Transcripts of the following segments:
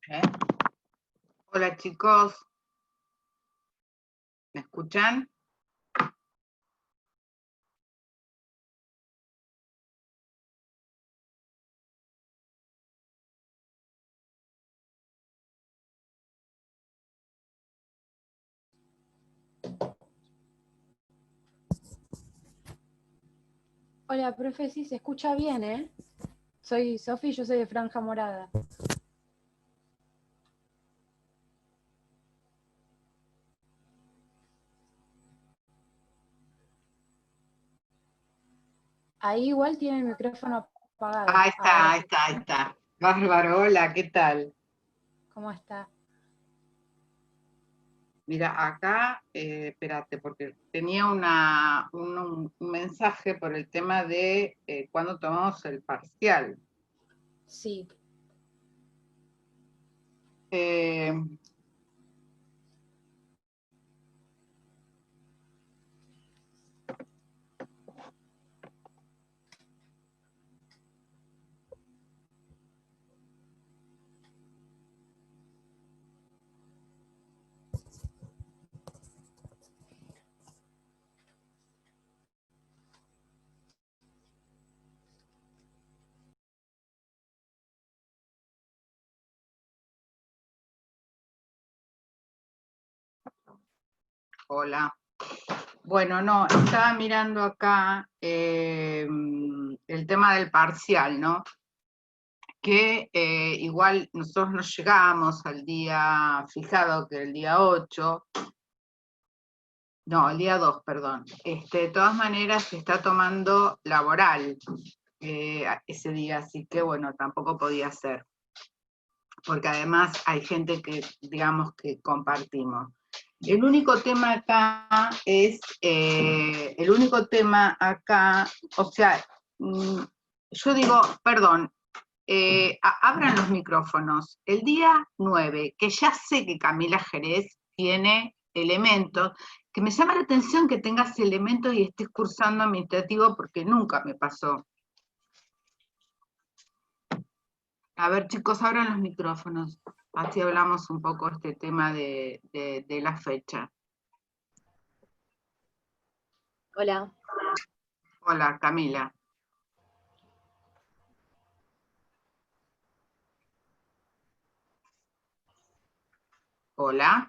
¿Eh? Hola chicos, ¿me escuchan? Hola, profe, sí, se escucha bien, ¿eh? Soy Sofi, yo soy de Franja Morada. Ahí igual tiene el micrófono apagado. Ahí está. Bárbaro, hola, ¿qué tal? ¿Cómo está? Mira, acá, espérate, porque tenía un mensaje por el tema de cuándo tomamos el parcial. Sí. Hola. Bueno, no, estaba mirando acá el tema del parcial, ¿no? Que igual nosotros no llegamos al día fijado, que el día 8, no, el día 2, perdón. De todas maneras se está tomando laboral ese día, así que bueno, tampoco podía ser, porque además hay gente que, digamos, que compartimos. El único tema acá es, o sea, yo digo, perdón, abran los micrófonos. El día 9, que ya sé que Camila Jerez tiene elementos, que me llama la atención que tengas elementos y estés cursando administrativo porque nunca me pasó. A ver, chicos, abran los micrófonos. Así hablamos un poco este tema de la fecha. Hola. Hola, Camila. Hola.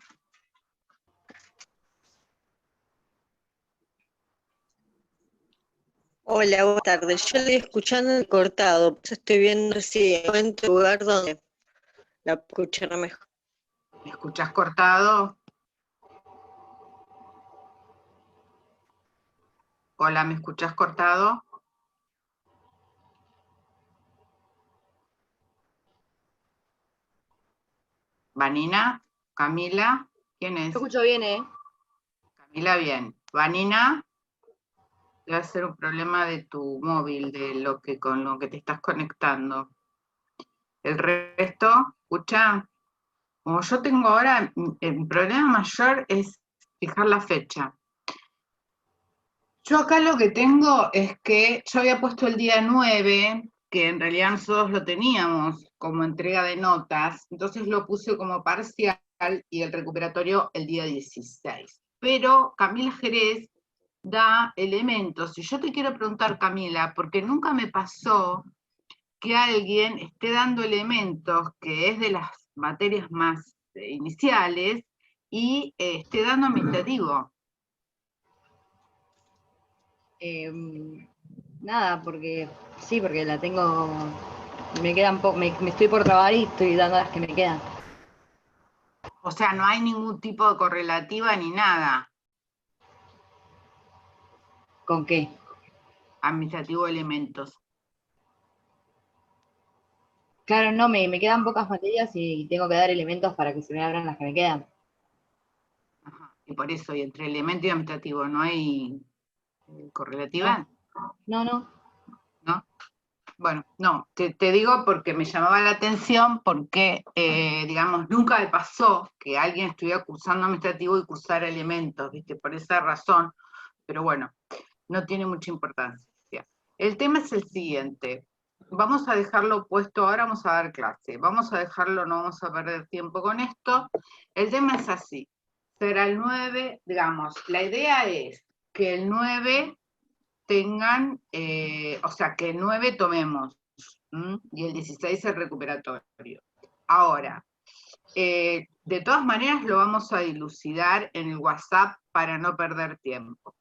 Hola, buenas tardes. Yo estoy escuchando el cortado, pues estoy viendo si encuentro un lugar donde la puedo escuchar mejor. ¿Me escuchás cortado? Hola, ¿me escuchás cortado? Vanina, Camila, ¿quién es? Yo escucho bien, ¿eh? Camila, bien. Vanina, debe ser un problema de tu móvil, con lo que te estás conectando. El resto, escucha, como yo tengo ahora, el problema mayor es fijar la fecha. Yo acá lo que tengo es que yo había puesto el día 9, que en realidad nosotros lo teníamos como entrega de notas, entonces lo puse como parcial y el recuperatorio el día 16. Pero Camila Jerez da elementos, y yo te quiero preguntar, Camila, porque nunca me pasó que alguien esté dando elementos que es de las materias más iniciales y esté dando administrativo. Nada, porque sí, porque la tengo, me quedan me estoy por trabar y estoy dando las que me quedan. O sea, no hay ningún tipo de correlativa ni nada. ¿Con qué? Administrativo de elementos. Claro, no, me quedan pocas materias y tengo que dar elementos para que se me abran las que me quedan. Ajá. Y por eso, y entre elemento y administrativo, ¿no hay correlativa? No. ¿No? Bueno, no, te digo porque me llamaba la atención, porque, digamos, nunca me pasó que alguien estuviera cursando administrativo y cursara elementos, ¿viste? Por esa razón, pero bueno, no tiene mucha importancia. El tema es el siguiente. vamos a dejarlo puesto, ahora vamos a dar clase, vamos a dejarlo, no vamos a perder tiempo con esto. El tema es así, será el 9, digamos, la idea es que el 9 tengan, o sea, que el 9 tomemos, y el 16 el recuperatorio. Ahora, de todas maneras lo vamos a dilucidar en el WhatsApp para no perder tiempo.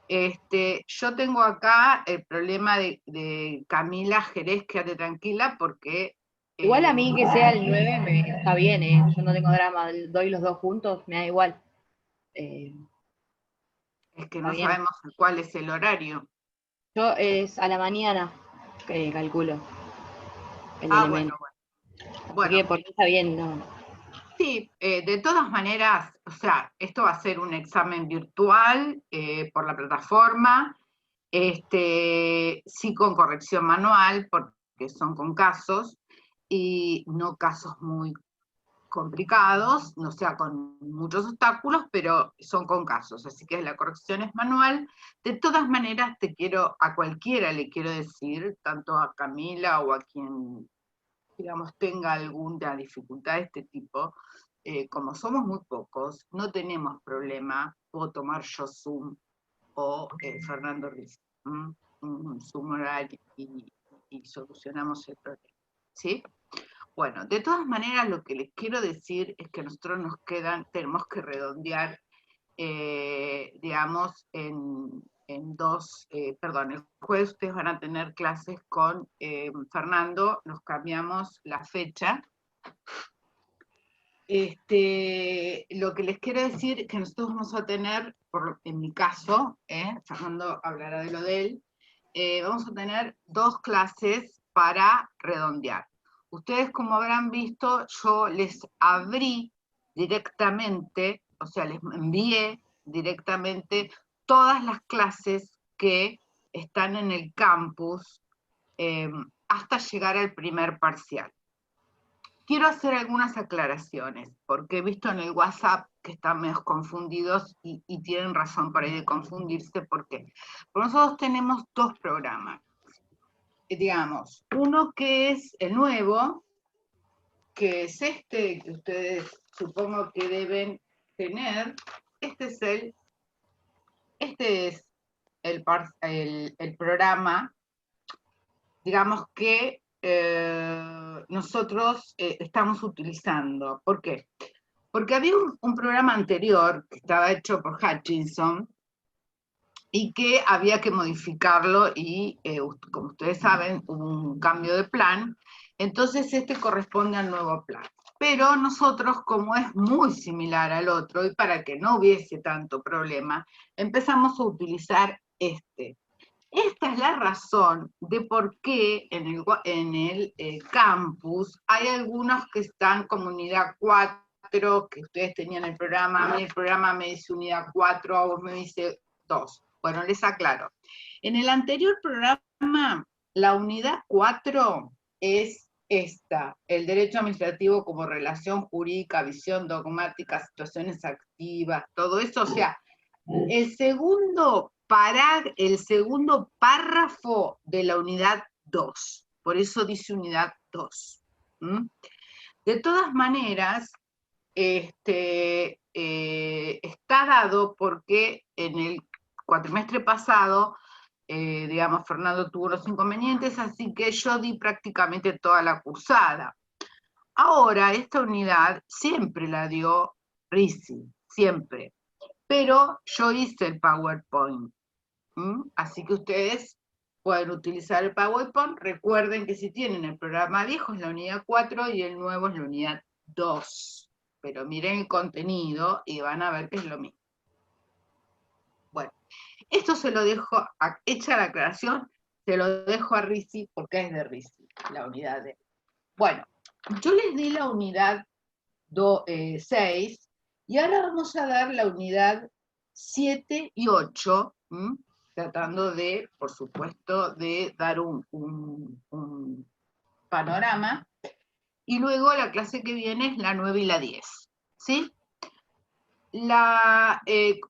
Yo tengo acá el problema de Camila Jerez, quédate tranquila, porque... Igual a mí que sea el 9 está bien, ¿eh? Yo no tengo drama, doy los dos juntos, me da igual. es que Está no bien. sabemos cuál es el horario. Yo es a la mañana, calculo, el Ah, elemento. bueno. Así que por mí está bien, ¿no? Sí, de todas maneras, o sea, esto va a ser un examen virtual por la plataforma, sí con corrección manual, porque son con casos, y no casos muy complicados, o sea, con muchos obstáculos, pero son con casos, así que la corrección es manual. De todas maneras, a cualquiera le quiero decir, tanto a Camila o a quien, digamos, tenga alguna dificultad de este tipo, como somos muy pocos, no tenemos problema, puedo tomar yo Zoom o Fernando Riz, un Zoom oral y solucionamos el problema, ¿sí? Bueno, de todas maneras lo que les quiero decir es que nosotros tenemos que redondear, digamos, el jueves ustedes van a tener clases con Fernando, nos cambiamos la fecha. Lo que les quiero decir es que nosotros vamos a tener, en mi caso, Fernando hablará de lo de él, vamos a tener 2 clases para redondear. Ustedes, como habrán visto, yo les abrí directamente, o sea, les envié directamente todas las clases que están en el campus hasta llegar al primer parcial. Quiero hacer algunas aclaraciones, porque he visto en el WhatsApp que están medio confundidos y tienen razón para ir de confundirse. ¿Por qué? Porque nosotros tenemos 2 programas. Digamos, uno que es el nuevo, que es que ustedes supongo que deben tener. Este es el programa, digamos, que nosotros estamos utilizando. ¿Por qué? Porque había un programa anterior que estaba hecho por Hutchinson y que había que modificarlo y, como ustedes saben, hubo un cambio de plan, entonces este corresponde al nuevo plan. Pero nosotros, como es muy similar al otro, y para que no hubiese tanto problema, empezamos a utilizar este. Esta es la razón de por qué en el campus hay algunos que están como unidad 4, que ustedes tenían el programa, a mí el programa me dice unidad 4, a vos me dice 2. Bueno, les aclaro. En el anterior programa, la unidad 4 es esta, el derecho administrativo como relación jurídica, visión dogmática, situaciones activas, todo eso, o sea, el segundo párrafo de la unidad 2, por eso dice unidad 2. De todas maneras, está dado porque en el cuatrimestre pasado, digamos, Fernando tuvo los inconvenientes, así que yo di prácticamente toda la cursada. Ahora, esta unidad siempre la dio Risi, siempre. Pero yo hice el PowerPoint, así que ustedes pueden utilizar el PowerPoint. Recuerden que si tienen el programa viejo es la unidad 4 y el nuevo es la unidad 2. Pero miren el contenido y van a ver que es lo mismo. Bueno, esto se lo dejo, hecha la aclaración, se lo dejo a Risi porque es de Risi, la unidad de... Bueno, yo les di la unidad 6 y ahora vamos a dar la unidad 7 y 8, tratando de, por supuesto, de dar un panorama, y luego la clase que viene es la 9 y la 10, ¿sí?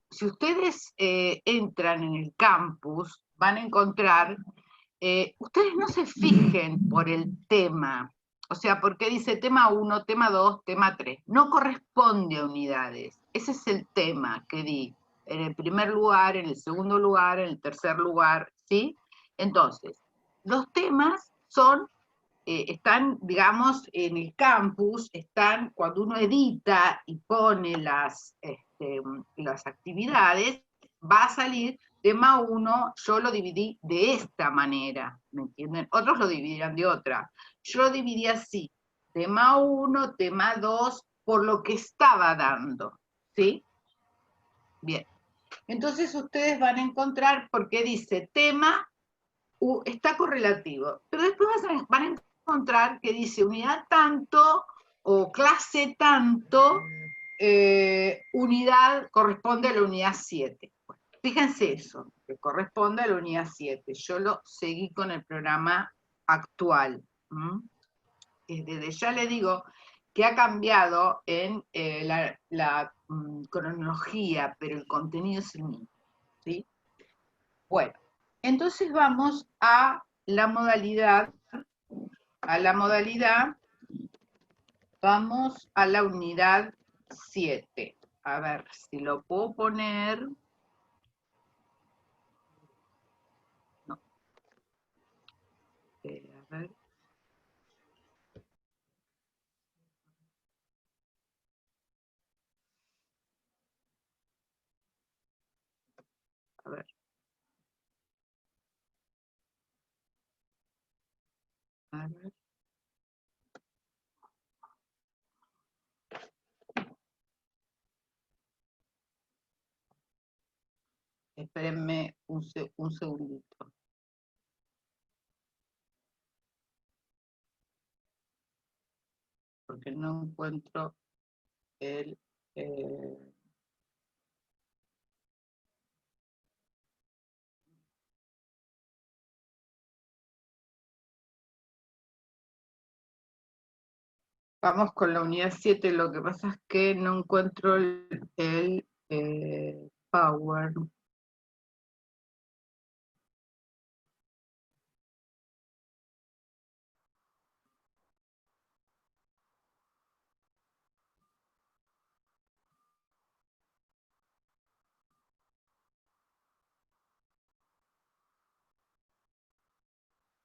Si ustedes entran en el campus, van a encontrar ustedes no se fijen por el tema, o sea, porque dice tema 1, tema 2, tema 3, no corresponde a unidades, ese es el tema que di, en el primer lugar, en el segundo lugar, en el tercer lugar, ¿sí? Entonces, los temas son, están, digamos, en el campus, están, cuando uno edita y pone las actividades, va a salir tema 1, yo lo dividí de esta manera, ¿me entienden? Otros lo dividirán de otra. Yo lo dividí así, tema 1, tema 2, por lo que estaba dando, ¿sí? Bien. Entonces ustedes van a encontrar, porque dice tema, está correlativo, pero después van a encontrar que dice unidad tanto, o clase tanto, unidad corresponde a la unidad 7. Bueno, fíjense eso, que corresponde a la unidad 7. Yo lo seguí con el programa actual. Desde ya le digo que ha cambiado en la cronología, pero el contenido es el mismo, ¿sí? Bueno, entonces vamos a la modalidad, vamos a la unidad 7. A ver si lo puedo poner. No. A ver. A ver. A ver. Espérenme un segundito. Porque no encuentro el... Vamos con la unidad 7, lo que pasa es que no encuentro el Power.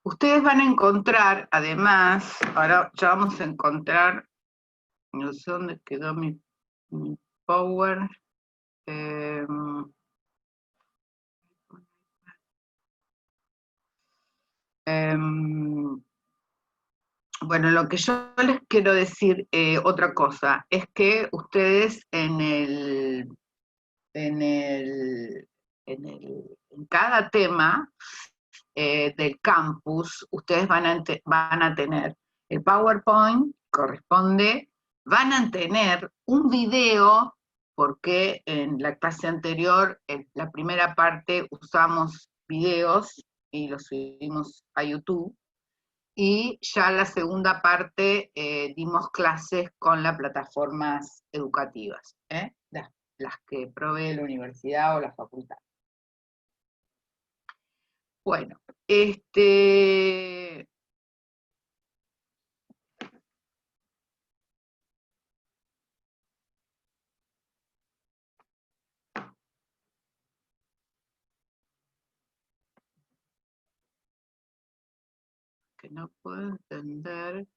Ustedes van a encontrar, además, ahora ya vamos a encontrar, no sé dónde quedó mi Power. Bueno, lo que yo les quiero decir, otra cosa, es que ustedes en cada tema del campus, ustedes van a tener el PowerPoint, corresponde, van a tener un video, porque en la clase anterior, en la primera parte, usamos videos y los subimos a YouTube, y ya la segunda parte dimos clases con las plataformas educativas, las que provee la universidad o la facultad. Bueno, que no puedo entender.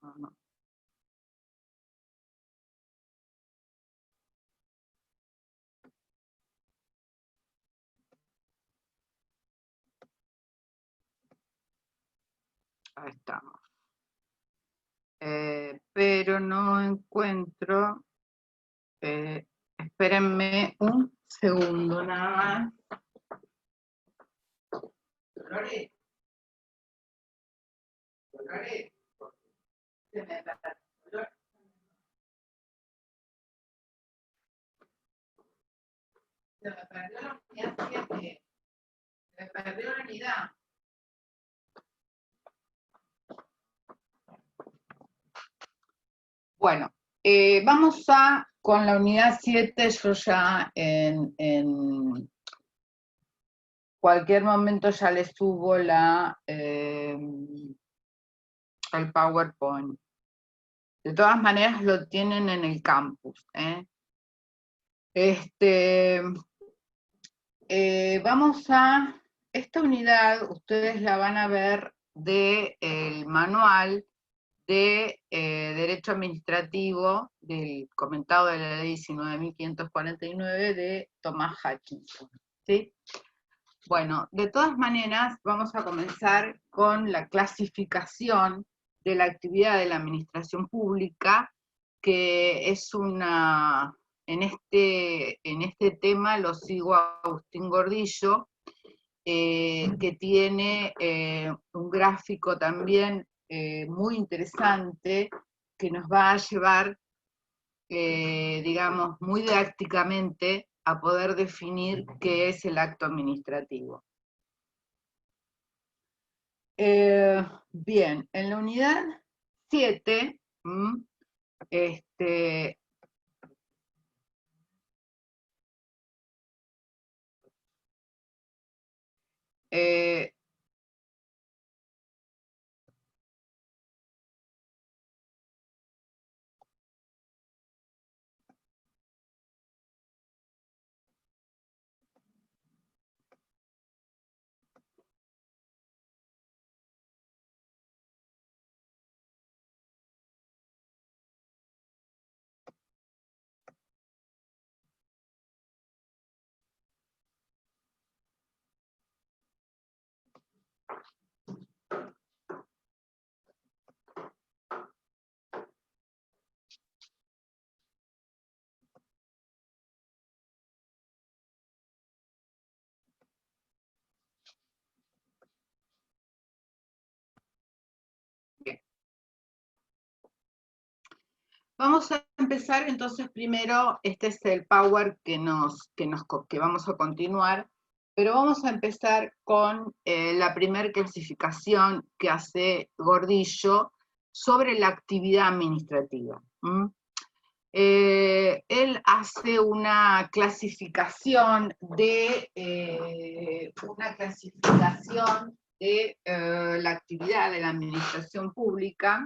No. Ahí estamos. Pero no encuentro, espérenme un segundo nada más. Dolores, se me Se me perdió la unidad 7. Se me perdió la unidad. Bueno, vamos con la unidad 7, yo ya en cualquier momento ya les subo el PowerPoint. De todas maneras lo tienen en el campus. Vamos a esta unidad, ustedes la van a ver del manual de Derecho Administrativo, del comentado de la Ley 19.549 de Thomas Hutchinson, ¿sí? Bueno, de todas maneras, vamos a comenzar con la clasificación de la actividad de la administración pública, que es una, en este tema lo sigo a Agustín Gordillo, que tiene un gráfico también muy interesante, que nos va a llevar, digamos, muy didácticamente a poder definir qué es el acto administrativo. Bien, en la unidad 7, vamos a empezar entonces primero, este es el Power que vamos a continuar, pero vamos a empezar con la primera clasificación que hace Gordillo sobre la actividad administrativa. Él hace una clasificación de la actividad de la administración pública,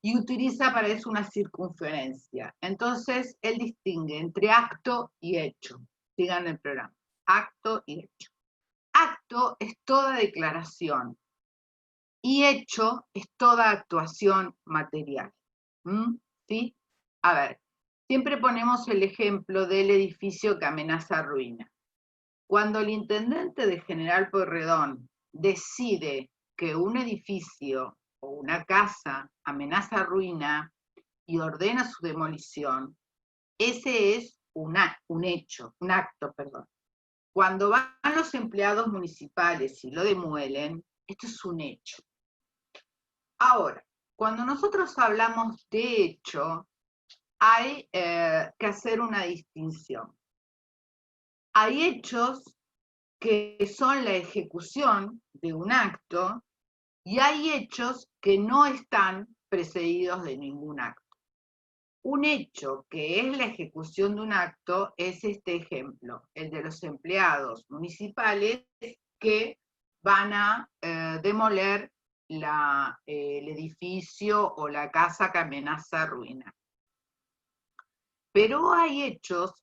y utiliza para eso una circunferencia. Entonces, él distingue entre acto y hecho. Sigan el programa. Acto y hecho. Acto es toda declaración y hecho es toda actuación material. ¿Sí? A ver, siempre ponemos el ejemplo del edificio que amenaza ruina. Cuando el intendente de General Pueyrredón decide que un edificio o una casa amenaza ruina y ordena su demolición, ese es un acto. Cuando van los empleados municipales y lo demuelen, esto es un hecho. Ahora, cuando nosotros hablamos de hecho, hay que hacer una distinción. Hay hechos que son la ejecución de un acto, y hay hechos que no están precedidos de ningún acto. Un hecho que es la ejecución de un acto es este ejemplo, el de los empleados municipales que van a demoler el edificio o la casa que amenaza ruina. Pero hay hechos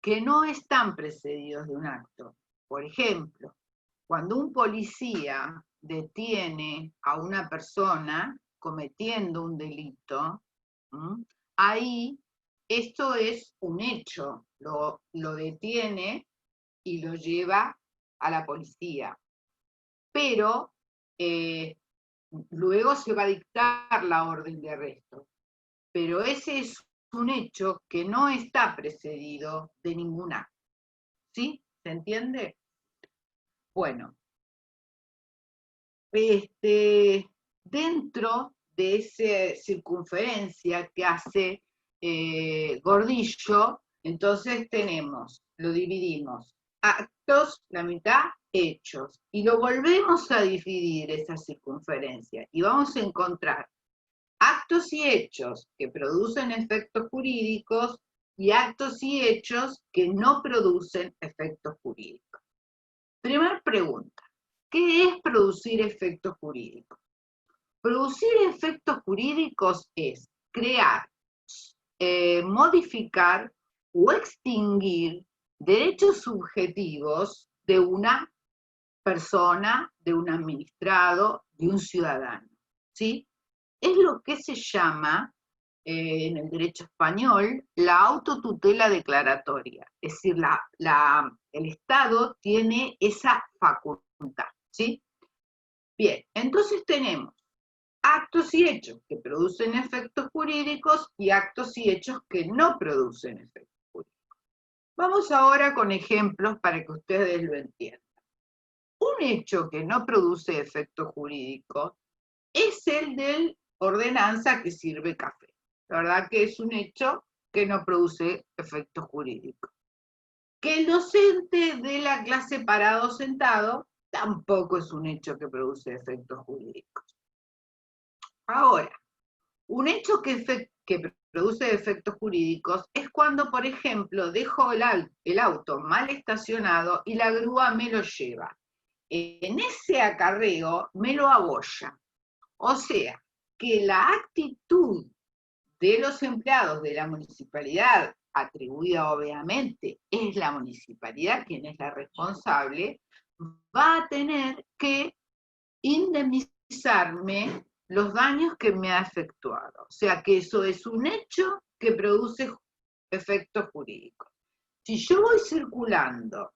que no están precedidos de un acto. Por ejemplo, cuando un policía detiene a una persona cometiendo un delito, ahí esto es un hecho, lo detiene y lo lleva a la policía. Pero luego se va a dictar la orden de arresto. Pero ese es un hecho que no está precedido de ningún acto. ¿Sí? ¿Se entiende? Bueno, dentro de esa circunferencia que hace Gordillo, Entonces tenemos, lo dividimos, actos, la mitad, hechos, y lo volvemos a dividir esa circunferencia, y vamos a encontrar actos y hechos que producen efectos jurídicos y actos y hechos que no producen efectos jurídicos. Primera pregunta, ¿qué es producir efectos jurídicos? Producir efectos jurídicos es crear, modificar o extinguir derechos subjetivos de una persona, de un administrado, de un ciudadano, ¿sí? Es lo que se llama, en el derecho español, la autotutela declaratoria. Es decir, el Estado tiene esa facultad, ¿sí? Bien, entonces tenemos actos y hechos que producen efectos jurídicos y actos y hechos que no producen efectos jurídicos. Vamos ahora con ejemplos para que ustedes lo entiendan. Un hecho que no produce efectos jurídicos es el de ordenanza que sirve café. La verdad que es un hecho que no produce efectos jurídicos. Que el docente de la clase parado sentado tampoco es un hecho que produce efectos jurídicos. Ahora, un hecho que produce efectos jurídicos es cuando, por ejemplo, dejo el auto mal estacionado y la grúa me lo lleva. En ese acarreo me lo abolla. O sea, que la actitud de los empleados de la municipalidad, atribuida obviamente, es la municipalidad quien es la responsable, va a tener que indemnizarme los daños que me ha efectuado. O sea que eso es un hecho que produce efectos jurídicos. Si yo voy circulando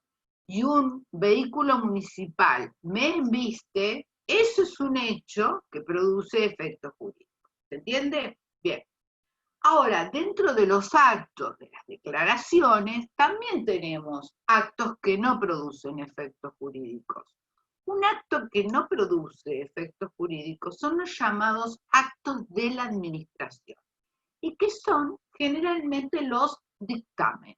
y un vehículo municipal me embiste, eso es un hecho que produce efectos jurídicos. ¿Se entiende? Bien. Ahora, dentro de los actos de las declaraciones, también tenemos actos que no producen efectos jurídicos. Un acto que no produce efectos jurídicos son los llamados actos de la administración, y que son generalmente los dictámenes.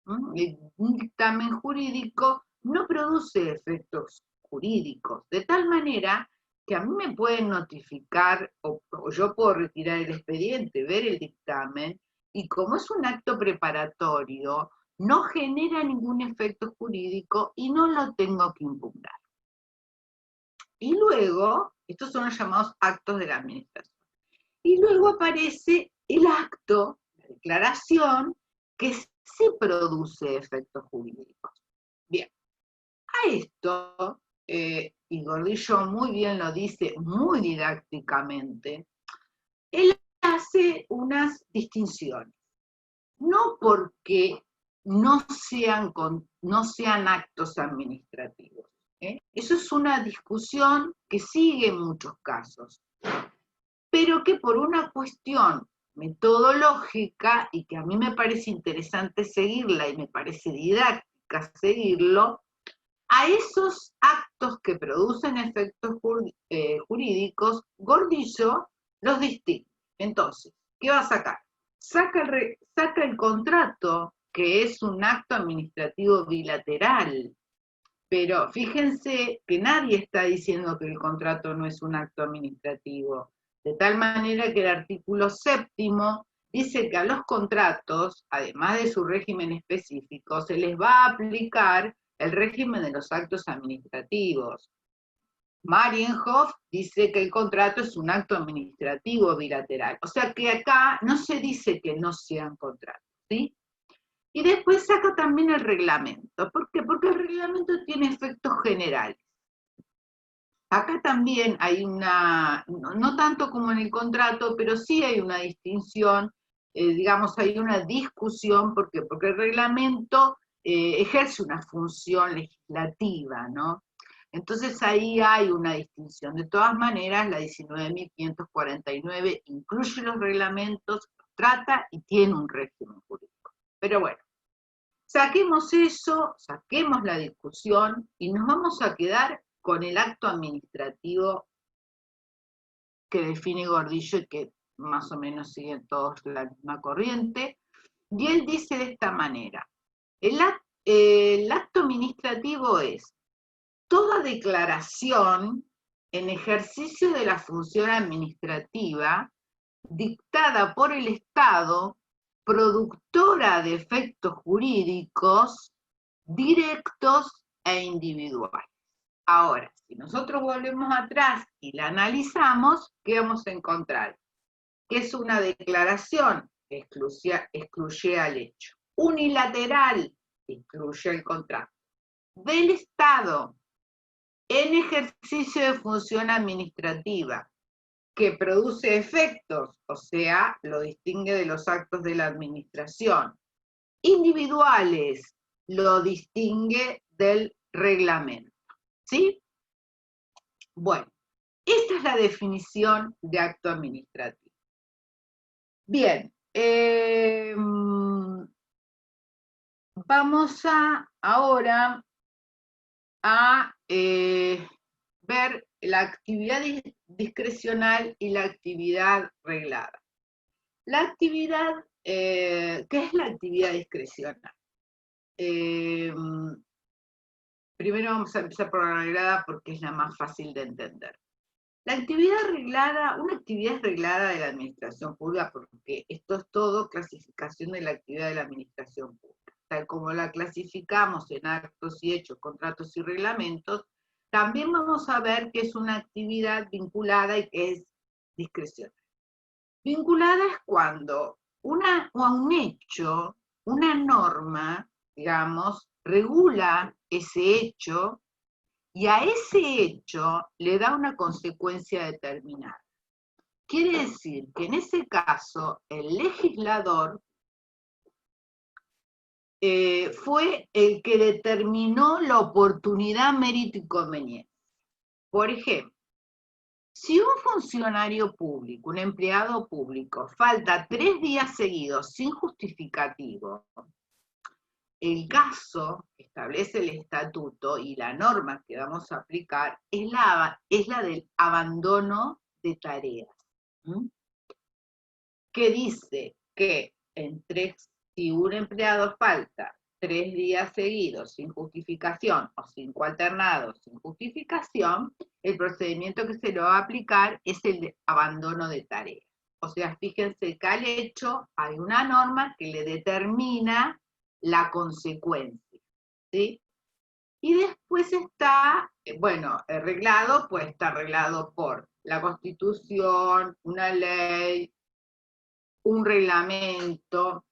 Un dictamen jurídico no produce efectos jurídicos, de tal manera que a mí me pueden notificar o yo puedo retirar el expediente, ver el dictamen, y como es un acto preparatorio, no genera ningún efecto jurídico y no lo tengo que impugnar. Y luego, estos son los llamados actos de la administración. Y luego aparece el acto, la declaración, que sí produce efectos jurídicos. Bien, a esto, y Gordillo muy bien lo dice, muy didácticamente, él hace unas distinciones. No porque no sean actos administrativos. Eso es una discusión que sigue en muchos casos, pero que por una cuestión metodológica, y que a mí me parece interesante seguirla y me parece didáctica seguirlo, a esos actos que producen efectos jurídicos, Gordillo los distingue. Entonces, ¿qué va a sacar? Saca el contrato, que es un acto administrativo bilateral, pero fíjense que nadie está diciendo que el contrato no es un acto administrativo, de tal manera que el artículo 7º dice que a los contratos, además de su régimen específico, se les va a aplicar el régimen de los actos administrativos. Marienhoff dice que el contrato es un acto administrativo bilateral, o sea que acá no se dice que no sean contratos, ¿sí? Y después saca también el reglamento. ¿Por qué? Porque el reglamento tiene efectos generales. Acá también hay no tanto como en el contrato, pero sí hay una distinción, digamos, hay una discusión, ¿por qué? Porque el reglamento ejerce una función legislativa, ¿no? Entonces ahí hay una distinción. De todas maneras, la 19.549 incluye los reglamentos, los trata y tiene un régimen jurídico. Pero bueno, saquemos eso, saquemos la discusión y nos vamos a quedar con el acto administrativo que define Gordillo y que más o menos siguen todos la misma corriente, Y él dice de esta manera, el acto administrativo es toda declaración en ejercicio de la función administrativa dictada por el Estado, productora de efectos jurídicos directos e individuales. Ahora, si nosotros volvemos atrás y la analizamos, ¿qué vamos a encontrar? Que es una declaración que excluye al hecho. Unilateral, excluye el contrato. Del Estado, en ejercicio de función administrativa, que produce efectos, o sea, lo distingue de los actos de la administración. Individuales, lo distingue del reglamento. ¿Sí? Bueno, esta es la definición de acto administrativo. Bien, vamos ahora a ver la actividad discrecional y la actividad reglada. La actividad, ¿qué es la actividad discrecional? Primero vamos a empezar por la reglada porque es la más fácil de entender. La actividad reglada, una actividad reglada de la administración pública, porque esto es todo clasificación de la actividad de la administración pública. Tal como la clasificamos en actos y hechos, contratos y reglamentos, también vamos a ver que es una actividad vinculada y que es discrecional. Vinculada es cuando a un hecho, una norma, digamos, regula ese hecho y a ese hecho le da una consecuencia determinada. Quiere decir que en ese caso el legislador fue el que determinó la oportunidad, mérito y conveniencia. Por ejemplo, si un funcionario público, un empleado público, falta 3 días seguidos sin justificativo, el caso que establece el estatuto y la norma que vamos a aplicar es la del abandono de tareas. Que dice que si un empleado falta 3 días seguidos sin justificación o 5 alternados sin justificación, el procedimiento que se le va a aplicar es el de abandono de tareas. O sea, fíjense que al hecho hay una norma que le determina la consecuencia, ¿sí? Y después está, bueno, reglado, pues está reglado por la Constitución, una ley, un reglamento.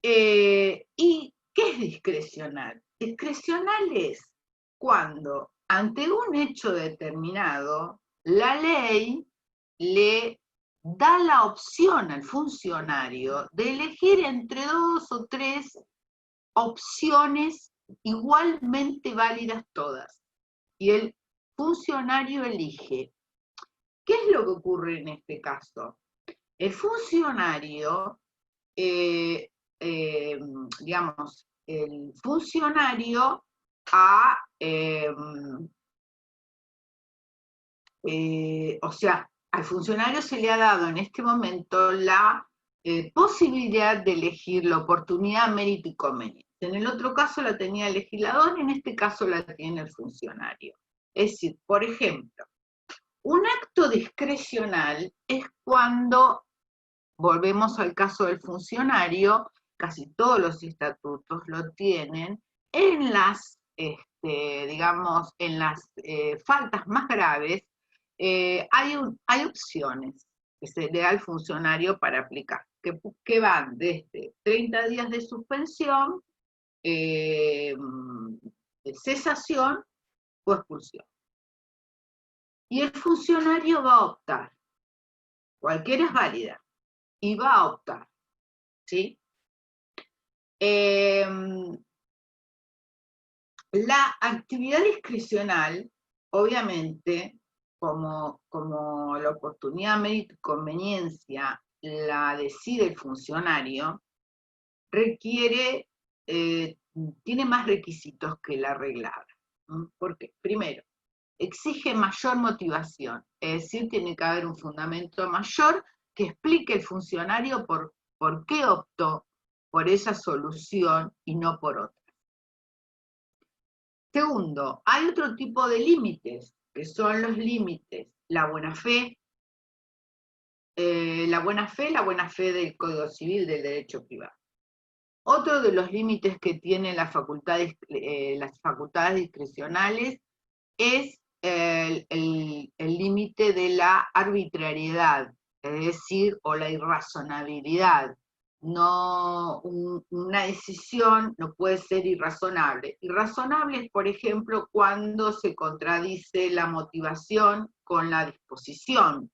¿Y qué es discrecional? Discrecional es cuando ante un hecho determinado, la ley le da la opción al funcionario de elegir entre 2 o 3 opciones igualmente válidas todas. Y el funcionario elige. ¿Qué es lo que ocurre en este caso? El funcionario, digamos, el funcionario o sea, al funcionario se le ha dado en este momento la posibilidad de elegir la oportunidad, mérito y conveniencia. En el otro caso la tenía el legislador, en este caso la tiene el funcionario. Es decir, por ejemplo, un acto discrecional es cuando, volvemos al caso del funcionario, casi todos los estatutos lo tienen, en las, digamos, en las faltas más graves, hay opciones que se le da al funcionario para aplicar, que van desde 30 días de suspensión, de cesación o expulsión. Y el funcionario va a optar, cualquiera es válida, y va a optar, ¿sí? La actividad discrecional, obviamente, como la oportunidad, mérito y conveniencia la decide el funcionario, requiere, tiene más requisitos que la reglada. ¿Por qué? Primero, exige mayor motivación, es decir, tiene que haber un fundamento mayor que explique el funcionario por por qué optó por esa solución y no por otra. Segundo, hay otro tipo de límites, que son los límites, la buena fe, la buena fe del Código Civil del derecho privado. Otro de los límites que tienen las facultades discrecionales es el límite de la arbitrariedad, es decir, o la irrazonabilidad. No, una decisión no puede ser irrazonable. Irrazonable es, por ejemplo, cuando se contradice la motivación con la disposición.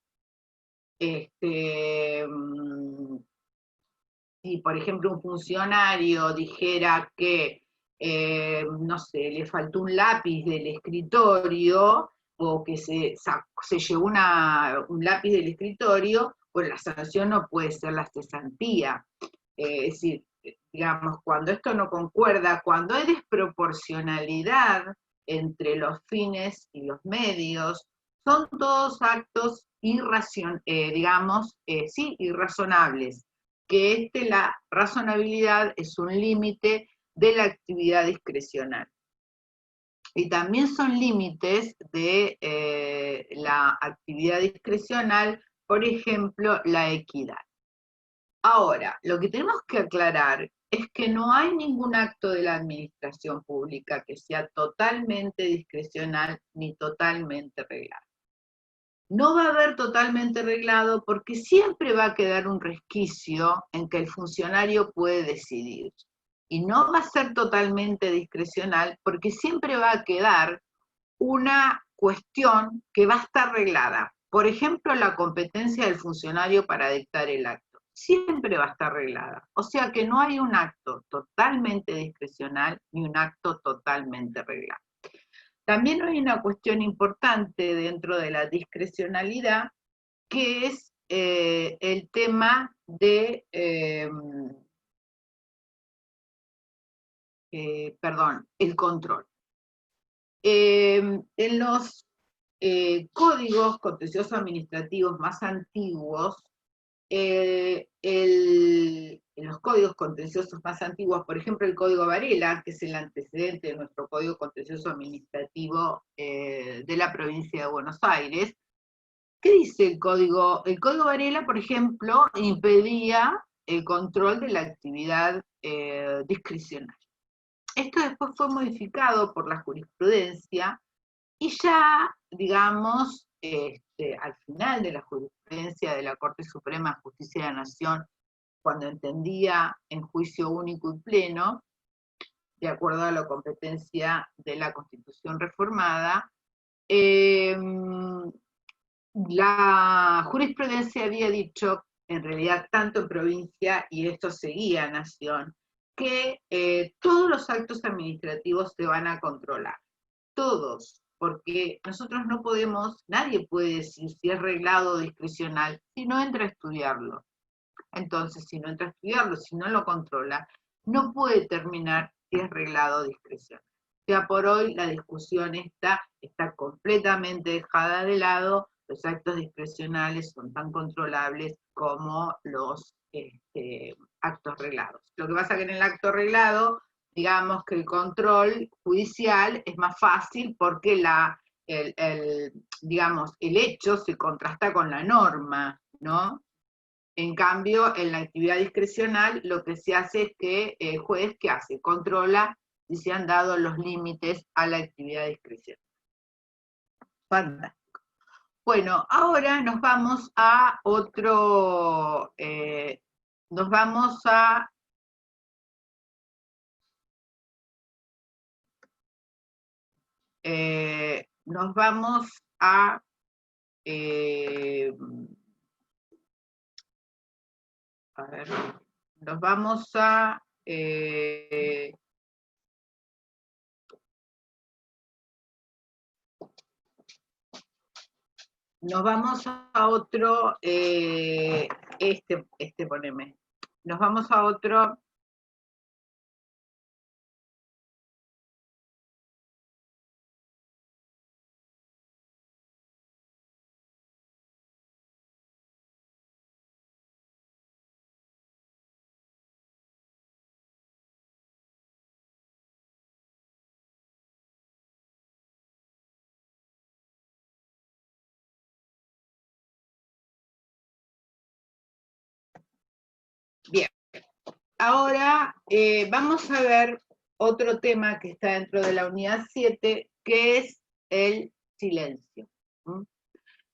Si, por ejemplo, un funcionario dijera que, no sé, le faltó un lápiz del escritorio, o que se llevó un lápiz del escritorio, pues la sanción no puede ser la cesantía. Es decir, digamos, cuando esto no concuerda, cuando hay desproporcionalidad entre los fines y los medios, son todos actos irrazonables, que la razonabilidad es un límite de la actividad discrecional. Y también son límites de la actividad discrecional, por ejemplo, la equidad. Ahora, lo que tenemos que aclarar es que no hay ningún acto de la administración pública que sea totalmente discrecional ni totalmente reglado. No va a haber totalmente reglado porque siempre va a quedar un resquicio en que el funcionario puede decidir. Y no va a ser totalmente discrecional porque siempre va a quedar una cuestión que va a estar reglada. Por ejemplo, la competencia del funcionario para dictar el acto. Siempre va a estar reglada. O sea que no hay un acto totalmente discrecional ni un acto totalmente reglado. También hay una cuestión importante dentro de la discrecionalidad, que es el tema de, el control. En los códigos contenciosos administrativos más antiguos, en los códigos contenciosos más antiguos, por ejemplo el Código Varela, que es el antecedente de nuestro Código Contencioso Administrativo de la provincia de Buenos Aires, ¿qué dice el Código? El Código Varela, por ejemplo, impedía el control de la actividad discrecional. Esto después fue modificado por la jurisprudencia y ya, digamos, al final de la jurisprudencia de la Corte Suprema de Justicia de la Nación, cuando entendía en juicio único y pleno, de acuerdo a la competencia de la Constitución reformada, la jurisprudencia había dicho, en realidad tanto en provincia, y esto seguía en Nación, que todos los actos administrativos se van a controlar, todos, porque nosotros no podemos, nadie puede decir si es reglado o discrecional si no entra a estudiarlo. Entonces, si no entra a estudiarlo, si no lo controla, no puede determinar si es reglado o discrecional. Ya por hoy la discusión está completamente dejada de lado, los actos discrecionales son tan controlables como los actos reglados. Lo que pasa es que en el acto reglado, digamos que el control judicial es más fácil porque digamos, el hecho se contrasta con la norma, ¿no? En cambio, en la actividad discrecional, lo que se hace es que el juez, ¿qué hace? Controla si se han dado los límites a la actividad discrecional. Fantástico. Bueno, ahora nos vamos a otro, nos vamos a ver, nos vamos a otro, poneme. Nos vamos a otro. Bien. Ahora vamos a ver otro tema que está dentro de la unidad 7, que es el silencio.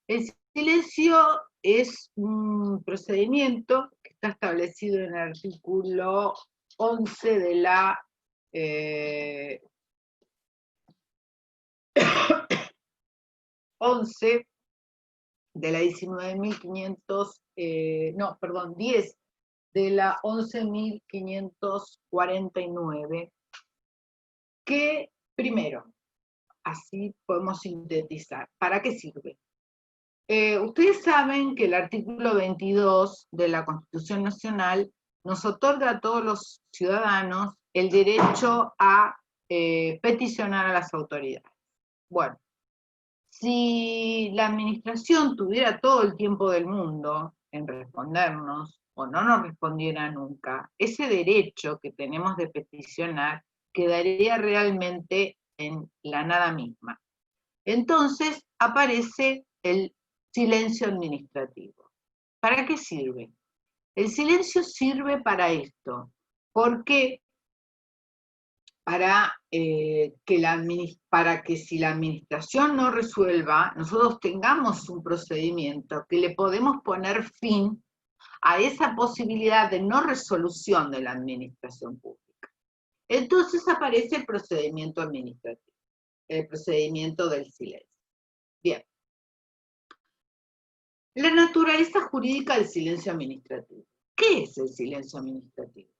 El silencio es un procedimiento que está establecido en el artículo 11 de la 11 de la 19.500, no, perdón, 10 de la 11.549, que primero, así podemos sintetizar, ¿para qué sirve? Ustedes saben que el artículo 22 de la Constitución Nacional nos otorga a todos los ciudadanos el derecho a peticionar a las autoridades. Bueno, si la administración tuviera todo el tiempo del mundo en respondernos, o no nos respondiera nunca, ese derecho que tenemos de peticionar quedaría realmente en la nada misma. Entonces aparece el silencio administrativo. ¿Para qué sirve? El silencio sirve para esto, porque para que si la administración no resuelva, nosotros tengamos un procedimiento que le podemos poner fin a esa posibilidad de no resolución de la administración pública. Entonces aparece el procedimiento administrativo, el procedimiento del silencio. Bien. La naturaleza jurídica del silencio administrativo. ¿Qué es el silencio administrativo?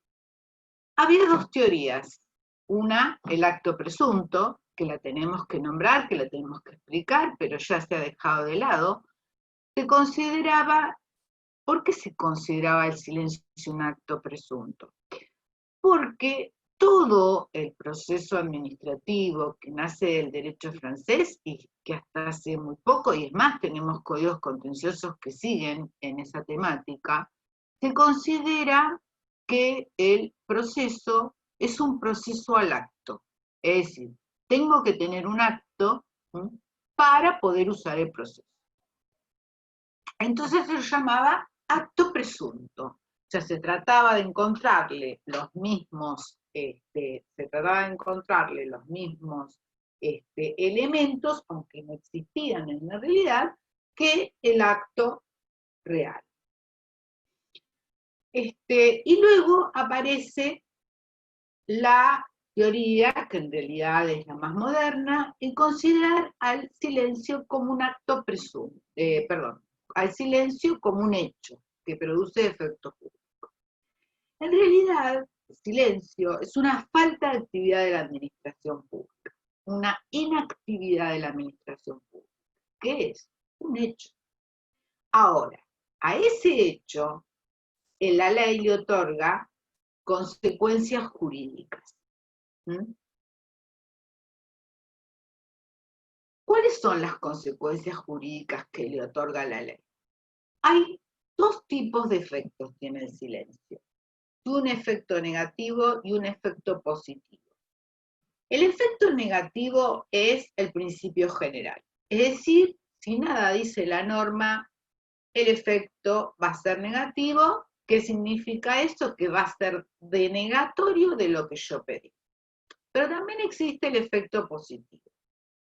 Había dos teorías. Una, el acto presunto, que la tenemos que nombrar, que la tenemos que explicar, pero ya se ha dejado de lado. Se consideraba, ¿por qué se consideraba el silencio un acto presunto? Porque todo el proceso administrativo que nace del derecho francés y que hasta hace muy poco, y es más, tenemos códigos contenciosos que siguen en esa temática, se considera que el proceso es un proceso al acto. Es decir, tengo que tener un acto para poder usar el proceso. Entonces se llamaba acto presunto. O sea, se trataba de encontrarle los mismos elementos, aunque no existían en la realidad, que el acto real. Y luego aparece la teoría, que en realidad es la más moderna, en considerar al silencio como un acto presunto, al silencio como un hecho que produce efectos públicos. En realidad, el silencio es una falta de actividad de la administración pública, una inactividad de la administración pública. ¿Qué es? Un hecho. Ahora, a ese hecho, la ley le otorga consecuencias jurídicas. ¿Cuáles son las consecuencias jurídicas que le otorga la ley? Hay dos tipos de efectos tiene el silencio. Un efecto negativo y un efecto positivo. El efecto negativo es el principio general. Es decir, si nada dice la norma, el efecto va a ser negativo. ¿Qué significa eso? Que va a ser denegatorio de lo que yo pedí. Pero también existe el efecto positivo.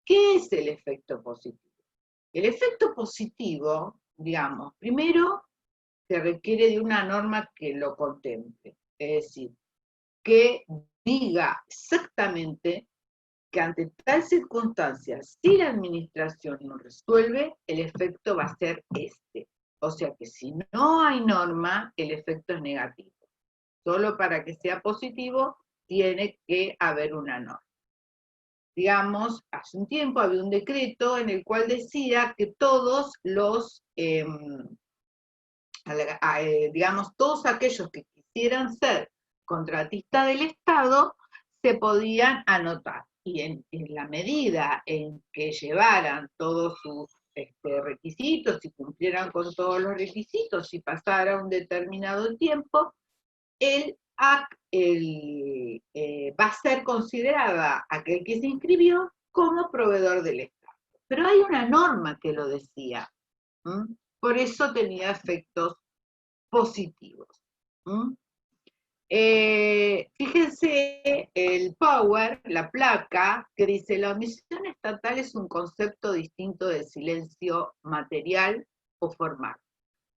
¿Qué es el efecto positivo? El efecto positivo, digamos, primero se requiere de una norma que lo contemple, es decir, que diga exactamente que ante tal circunstancia, si la administración no resuelve, el efecto va a ser este. O sea que si no hay norma, el efecto es negativo. Solo para que sea positivo, tiene que haber una norma. Digamos, hace un tiempo había un decreto en el cual decía que todos los, todos aquellos que quisieran ser contratistas del Estado, se podían anotar. Y en la medida en que llevaran todos sus requisitos y cumplieran con todos los requisitos y pasara un determinado tiempo, va a ser considerada aquel que se inscribió como proveedor del Estado. Pero hay una norma que lo decía. Por eso tenía efectos positivos. ¿Mm? Fíjense el power, la placa, que dice: la omisión estatal es un concepto distinto del silencio material o formal,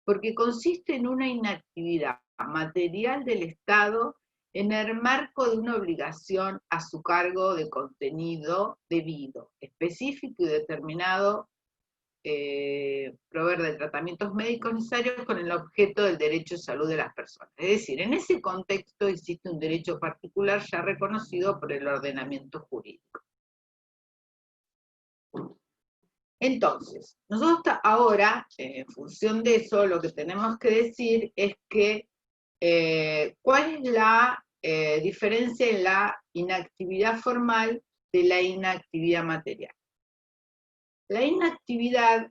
porque consiste en una inactividad material del Estado en el marco de una obligación a su cargo de contenido debido, específico y determinado, proveer de tratamientos médicos necesarios con el objeto del derecho de salud de las personas. Es decir, en ese contexto existe un derecho particular ya reconocido por el ordenamiento jurídico. Entonces, nosotros ahora, en función de eso, lo que tenemos que decir es que ¿cuál es la diferencia en la inactividad formal de la inactividad material? La inactividad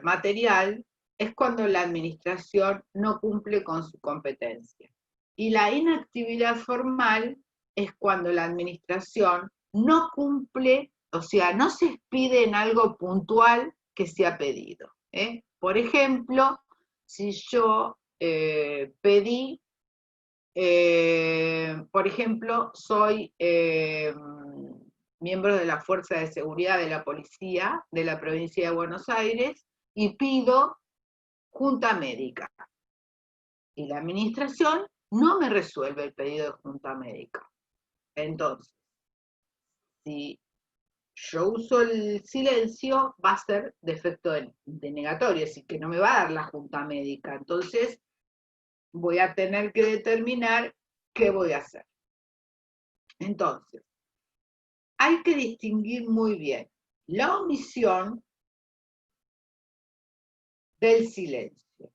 material es cuando la administración no cumple con su competencia. Y la inactividad formal es cuando la administración no cumple, o sea, no se expide en algo puntual que se ha pedido. Por ejemplo, si yo pedí, por ejemplo, soy miembro de la Fuerza de Seguridad de la Policía de la Provincia de Buenos Aires y pido junta médica. Y la administración no me resuelve el pedido de junta médica. Entonces, si yo uso el silencio, va a ser defecto denegatorio, así que no me va a dar la junta médica. Entonces, voy a tener que determinar qué voy a hacer. Entonces, hay que distinguir muy bien la omisión del silencio.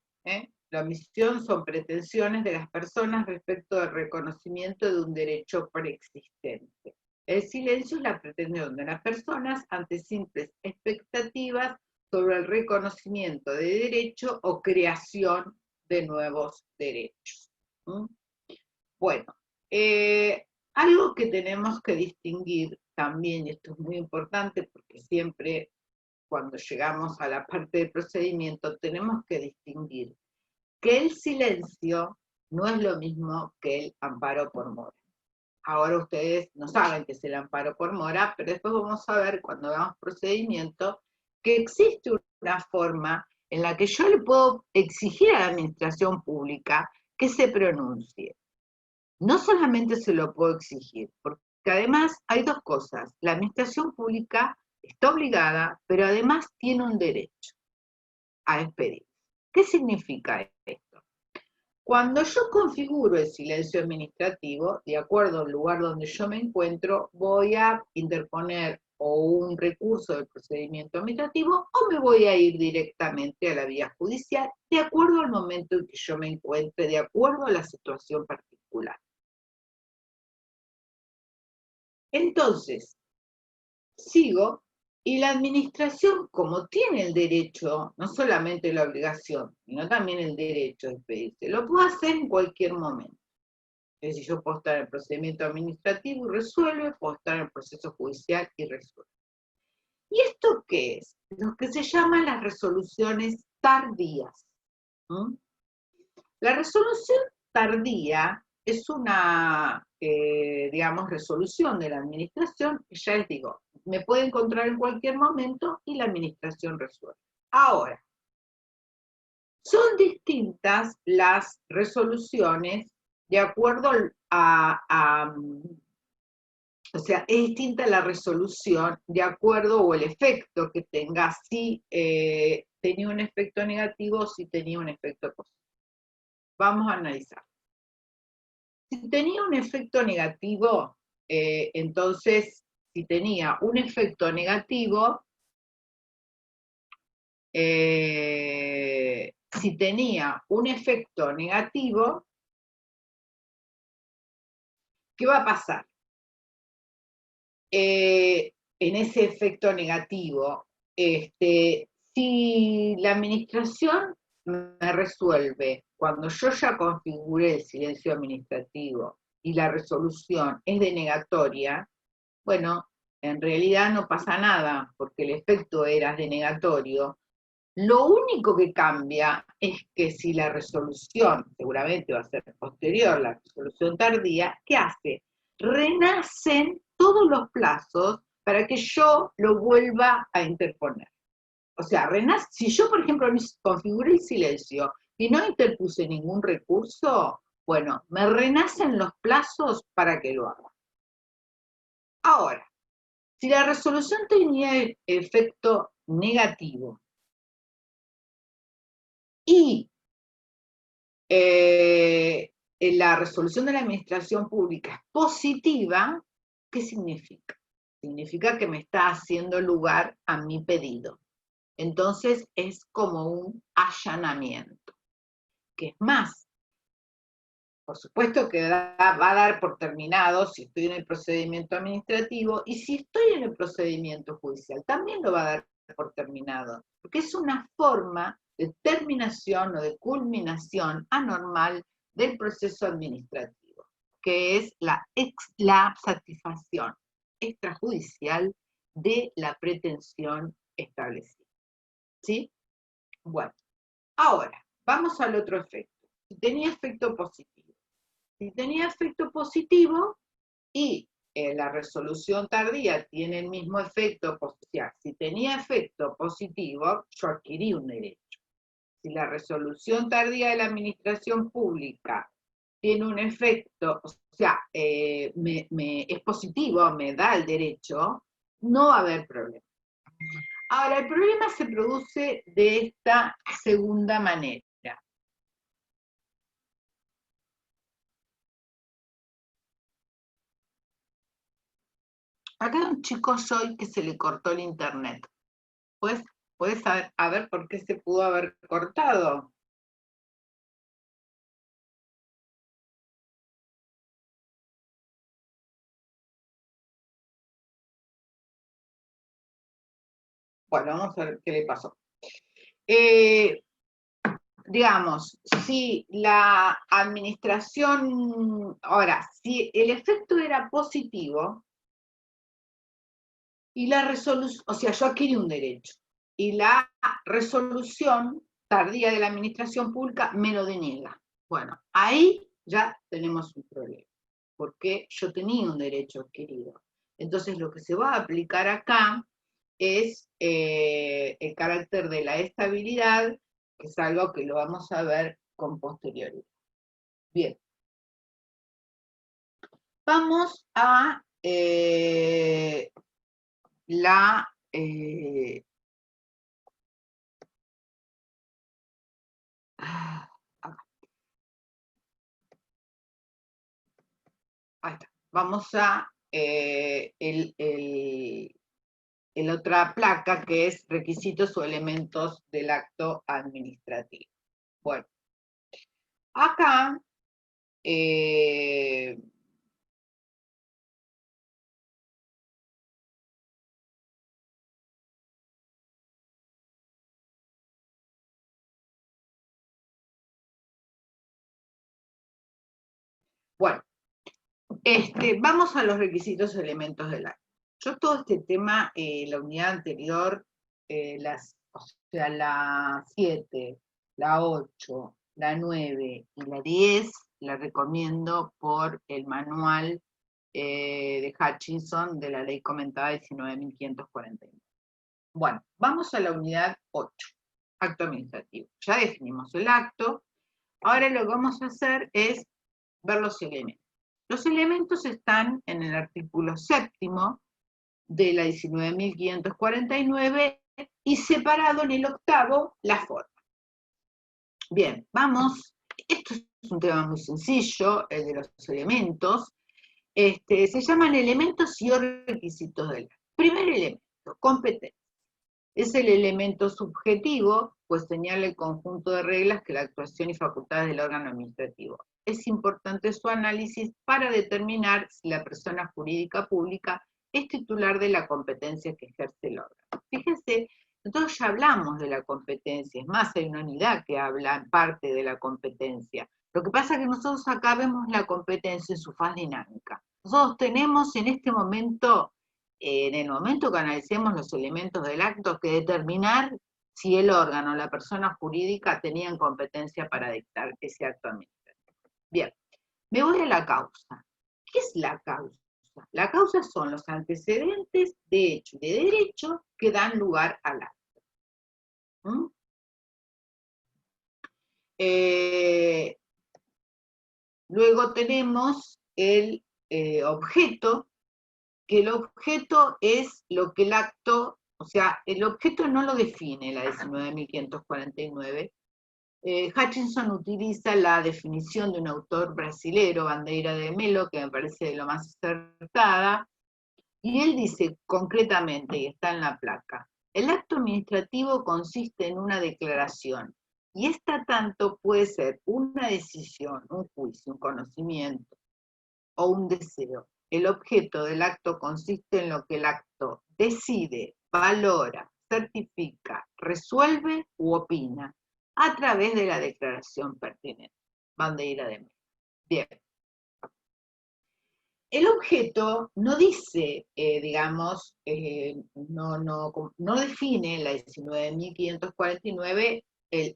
La omisión son pretensiones de las personas respecto del reconocimiento de un derecho preexistente. El silencio es la pretensión de las personas ante simples expectativas sobre el reconocimiento de derecho o creación de nuevos derechos. Bueno, algo que tenemos que distinguir también, y esto es muy importante porque siempre cuando llegamos a la parte del procedimiento tenemos que distinguir que el silencio no es lo mismo que el amparo por mora. Ahora ustedes no saben qué es el amparo por mora, pero después vamos a ver cuando veamos procedimiento que existe una forma en la que yo le puedo exigir a la administración pública que se pronuncie. No solamente se lo puedo exigir, porque además hay dos cosas. La administración pública está obligada, pero además tiene un derecho a expedir. ¿Qué significa esto? Cuando yo configuro el silencio administrativo, de acuerdo al lugar donde yo me encuentro, voy a interponer o un recurso del procedimiento administrativo o me voy a ir directamente a la vía judicial, de acuerdo al momento en que yo me encuentre, de acuerdo a la situación particular. Entonces, sigo, y la administración, como tiene el derecho, no solamente la obligación, sino también el derecho de expedirse, lo puedo hacer en cualquier momento. Es decir, yo puedo estar en el procedimiento administrativo y resuelve, puedo estar en el proceso judicial y resuelve. ¿Y esto qué es? Lo que se llaman las resoluciones tardías. La resolución tardía es una, digamos, resolución de la administración, que ya les digo, me puede encontrar en cualquier momento y la administración resuelve. Ahora, son distintas las resoluciones de acuerdo o sea, es distinta la resolución de acuerdo o el efecto que tenga, si tenía un efecto negativo o si tenía un efecto positivo. Vamos a analizar. Si tenía un efecto negativo, entonces, si tenía un efecto negativo, ¿qué va a pasar? En ese efecto negativo, si la administración me resuelve cuando yo ya configuré el silencio administrativo y la resolución es denegatoria, bueno, en realidad no pasa nada, porque el efecto era denegatorio, Lo único que cambia es que si la resolución, seguramente va a ser posterior, la resolución tardía, ¿qué hace? Renacen todos los plazos para que yo lo vuelva a interponer. O sea, renace, si yo, por ejemplo, configuré el silencio y no interpuse ningún recurso, bueno, me renacen los plazos para que lo haga. Ahora, si la resolución tenía efecto negativo y la resolución de la administración pública es positiva, ¿qué significa? Significa que me está haciendo lugar a mi pedido. Entonces es como un allanamiento. Que es más, por supuesto que va a dar por terminado si estoy en el procedimiento administrativo, y si estoy en el procedimiento judicial, también lo va a dar por terminado, porque es una forma de terminación o de culminación anormal del proceso administrativo, que es la satisfacción extrajudicial de la pretensión establecida. ¿Sí? Bueno, ahora, vamos al otro efecto. Si tenía efecto positivo. Si tenía efecto positivo y la resolución tardía tiene el mismo efecto, o sea, si tenía efecto positivo, yo adquirí un derecho. Si la resolución tardía de la administración pública tiene un efecto, o sea, es positivo, me da el derecho, no va a haber problema. Ahora, el problema se produce de esta segunda manera. Acá hay un chico hoy que se le cortó el internet. ¿Puedes saber a ver por qué se pudo haber cortado? Bueno, vamos a ver qué le pasó. Digamos, si la administración, ahora, si el efecto era positivo y la resolución, o sea, yo adquirí un derecho, y la resolución tardía de la administración pública me lo deniega. Bueno, ahí ya tenemos un problema, porque yo tenía un derecho adquirido. Entonces lo que se va a aplicar acá es el carácter de la estabilidad, que es algo que lo vamos a ver con posterioridad. Bien. Vamos a la... ahí está. Vamos a el otra placa, que es requisitos o elementos del acto administrativo. Bueno, acá bueno, vamos a los requisitos o elementos del acto. Yo todo este tema, la unidad anterior, o sea, la 7, la 8, la 9 y la 10, la recomiendo por el manual de Hutchinson de la ley comentada 19.549. Bueno, vamos a la unidad 8, acto administrativo. Ya definimos el acto, ahora lo que vamos a hacer es ver los elementos. Los elementos están en el artículo 7º de la 19.549 y separado en el 8º la forma. Bien, vamos. Esto es un tema muy sencillo, el de los elementos. Se llaman elementos y o requisitos del acto. Primer elemento, competencia. Es el elemento subjetivo, pues señala el conjunto de reglas que la actuación y facultades del órgano administrativo. Es importante su análisis para determinar si la persona jurídica pública es titular de la competencia que ejerce el órgano. Fíjense, nosotros ya hablamos de la competencia, es más, hay una unidad que habla en parte de la competencia. Lo que pasa es que nosotros acá vemos la competencia en su faz dinámica. Nosotros tenemos en este momento, en el momento que analicemos los elementos del acto, que determinar si el órgano o la persona jurídica tenían competencia para dictar ese acto administrativo. Bien, me voy a la causa. ¿Qué es la causa? La causa son los antecedentes de hecho y de derecho que dan lugar al acto. Luego tenemos el objeto, que el objeto es lo que el acto, o sea, el objeto no lo define la 19.549. Hutchinson utiliza la definición de un autor brasilero, Bandeira de Mello, que me parece de lo más acertada, y él dice concretamente, y está en la placa, el acto administrativo consiste en una declaración, y esta tanto puede ser una decisión, un juicio, un conocimiento o un deseo. El objeto del acto consiste en lo que el acto decide, valora, certifica, resuelve u opina a través de la declaración pertinente. Bandeira de Mello. Bien. El objeto no dice, digamos, no define la 19.549 el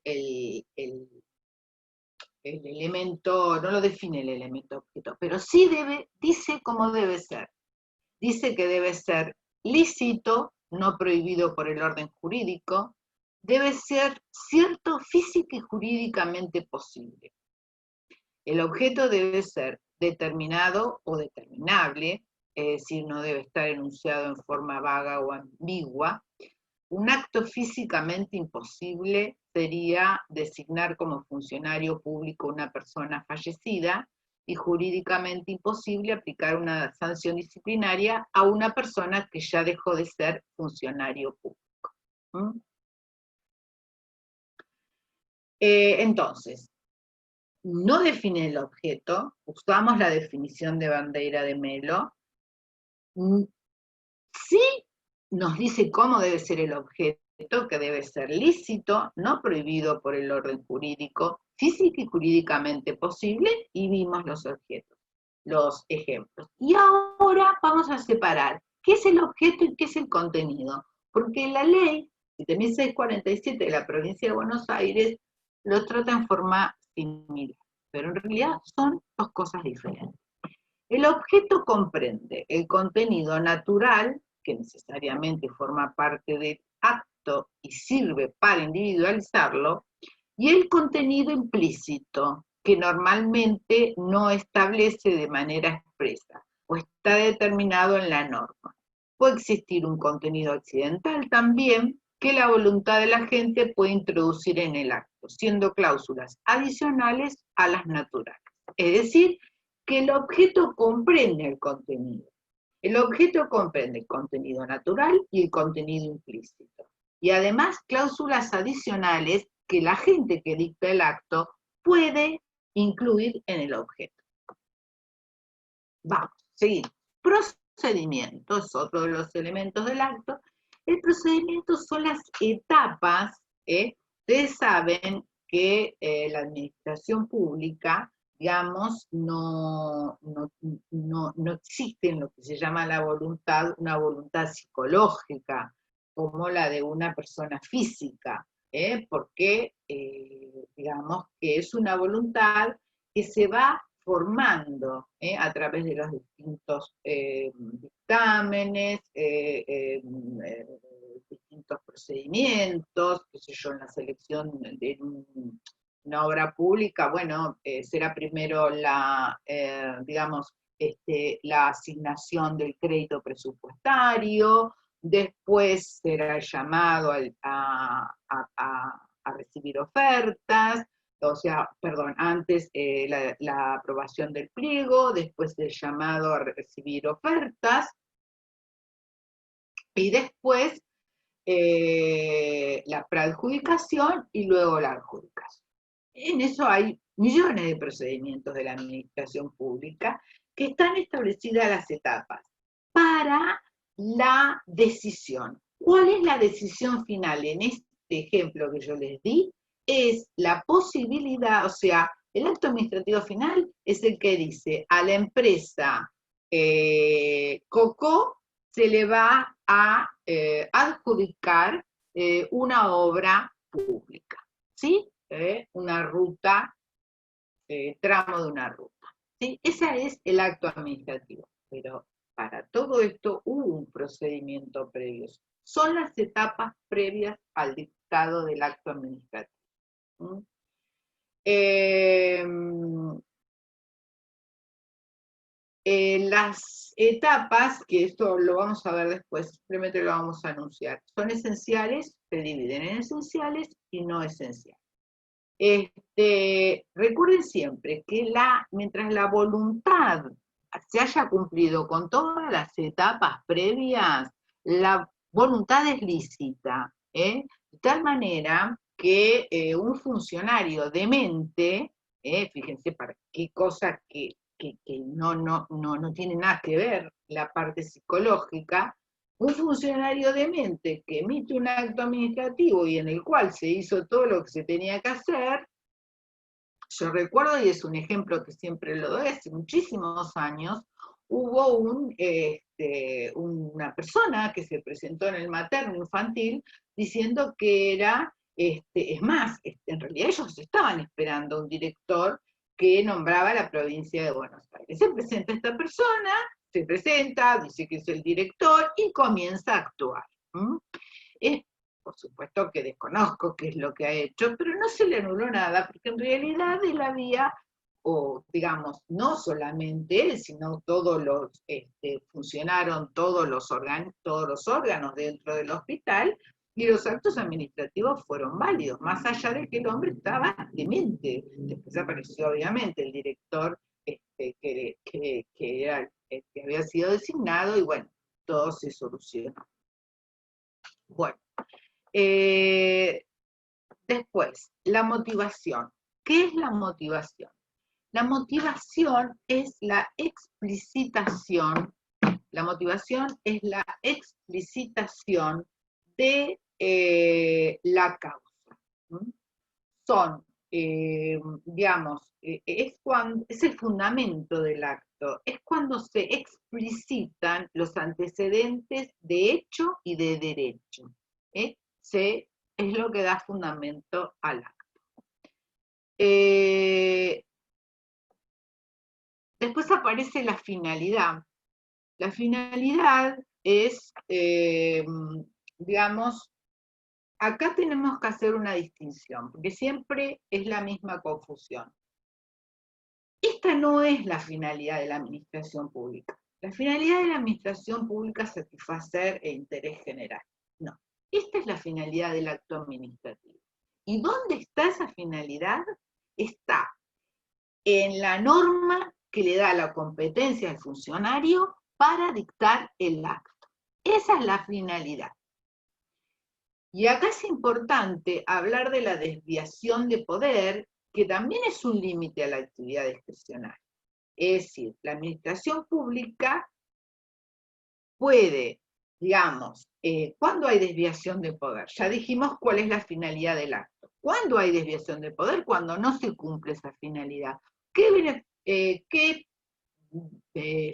elemento, no lo define el elemento objeto, pero sí dice cómo debe ser. Dice que debe ser lícito, no prohibido por el orden jurídico, debe ser cierto física y jurídicamente posible. El objeto debe ser determinado o determinable, es decir, no debe estar enunciado en forma vaga o ambigua. Un acto físicamente imposible sería designar como funcionario público una persona fallecida, y jurídicamente imposible aplicar una sanción disciplinaria a una persona que ya dejó de ser funcionario público. Entonces, no define el objeto, usamos la definición de Bandeira de Mello, sí nos dice cómo debe ser el objeto, que debe ser lícito, no prohibido por el orden jurídico, física y jurídicamente posible, y vimos los objetos, los ejemplos. Y ahora vamos a separar qué es el objeto y qué es el contenido, porque la ley 7.647 de la provincia de Buenos Aires lo trata en forma similar, pero en realidad son dos cosas diferentes. El objeto comprende el contenido natural, que necesariamente forma parte del acto y sirve para individualizarlo, y el contenido implícito, que normalmente no establece de manera expresa o está determinado en la norma. Puede existir un contenido accidental también, que la voluntad de la gente puede introducir en el acto, siendo cláusulas adicionales a las naturales. Es decir, que el objeto comprende el contenido. El objeto comprende el contenido natural y el contenido implícito. Y además cláusulas adicionales que la gente que dicta el acto puede incluir en el objeto. Vamos, seguimos. Procedimiento es otro de los elementos del acto. El procedimiento son las etapas. Ustedes saben que la administración pública, digamos, no existe en lo que se llama la voluntad, una voluntad psicológica, como la de una persona física, porque, digamos, que es una voluntad que se va formando a través de los distintos dictámenes, distintos procedimientos, qué sé yo, en la selección de una obra pública, bueno, será primero digamos, la asignación del crédito presupuestario, después será el llamado a recibir ofertas, o sea, perdón, antes la aprobación del pliego, después el llamado a recibir ofertas, y después la preadjudicación y luego la adjudicación. En eso hay millones de procedimientos de la administración pública que están establecidas las etapas para la decisión. ¿Cuál es la decisión final? En este ejemplo que yo les di, es la posibilidad, o sea, el acto administrativo final es el que dice a la empresa Coco se le va a adjudicar una obra pública, ¿sí? Una ruta, tramo de una ruta, ¿sí? Ese es el acto administrativo, pero para todo esto hubo un procedimiento previo. Son las etapas previas al dictado del acto administrativo. Las etapas, que esto lo vamos a ver después, simplemente lo vamos a anunciar, son esenciales, se dividen en esenciales y no esenciales. Recuerden siempre que mientras la voluntad se haya cumplido con todas las etapas previas, la voluntad es lícita, de tal manera que un funcionario demente, fíjense para qué cosa que no tiene nada que ver la parte psicológica, un funcionario demente que emite un acto administrativo y en el cual se hizo todo lo que se tenía que hacer, yo recuerdo, y es un ejemplo que siempre lo doy, hace muchísimos años, hubo una persona que se presentó en el materno infantil diciendo que era, es más, en realidad ellos estaban esperando un director que nombraba la provincia de Buenos Aires. Se presenta esta persona, se presenta, dice que es el director y comienza a actuar. Por supuesto que desconozco qué es lo que ha hecho, pero no se le anuló nada, porque en realidad él había, o digamos, no solamente él, sino todos los, funcionaron todos los órganos dentro del hospital, y los actos administrativos fueron válidos, más allá de que el hombre estaba demente. Después apareció obviamente el director que era el que había sido designado, y bueno, todo se solucionó. Bueno. Después, la motivación. ¿Qué es la motivación? La motivación es la explicitación de la causa. Son, digamos, es el fundamento del acto, es cuando se explicitan los antecedentes de hecho y de derecho. Es lo que da fundamento al acto. Después aparece la finalidad. La finalidad es, digamos, acá tenemos que hacer una distinción, porque siempre es la misma confusión. Esta no es la finalidad de la administración pública. La finalidad de la administración pública es satisfacer el interés general. No. Esta es la finalidad del acto administrativo. ¿Y dónde está esa finalidad? Está en la norma que le da la competencia al funcionario para dictar el acto. Esa es la finalidad. Y acá es importante hablar de la desviación de poder, que también es un límite a la actividad discrecional. Es decir, la administración pública puede, digamos, ¿cuándo hay desviación de poder? Ya dijimos cuál es la finalidad del acto. ¿Cuándo hay desviación de poder? Cuando no se cumple esa finalidad. ¿Qué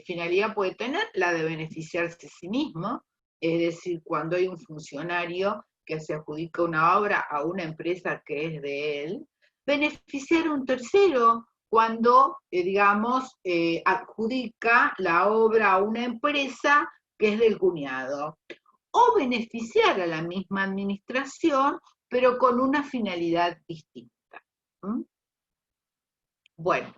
finalidad puede tener? La de beneficiarse a sí mismo, es decir, cuando hay un funcionario que se adjudica una obra a una empresa que es de él, beneficiar a un tercero cuando, digamos, adjudica la obra a una empresa que es del cuñado, o beneficiar a la misma administración, pero con una finalidad distinta. Bueno,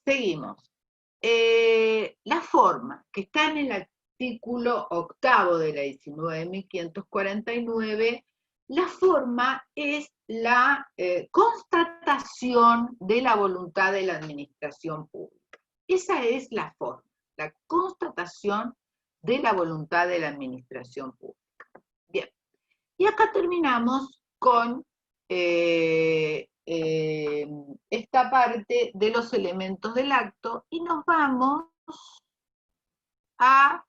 seguimos. La forma que está en el artículo 8º de la 19.549, la forma es la constatación de la voluntad de la administración pública. Esa es la forma, la constatación de la voluntad de la administración pública. Bien, y acá terminamos con esta parte de los elementos del acto y nos vamos a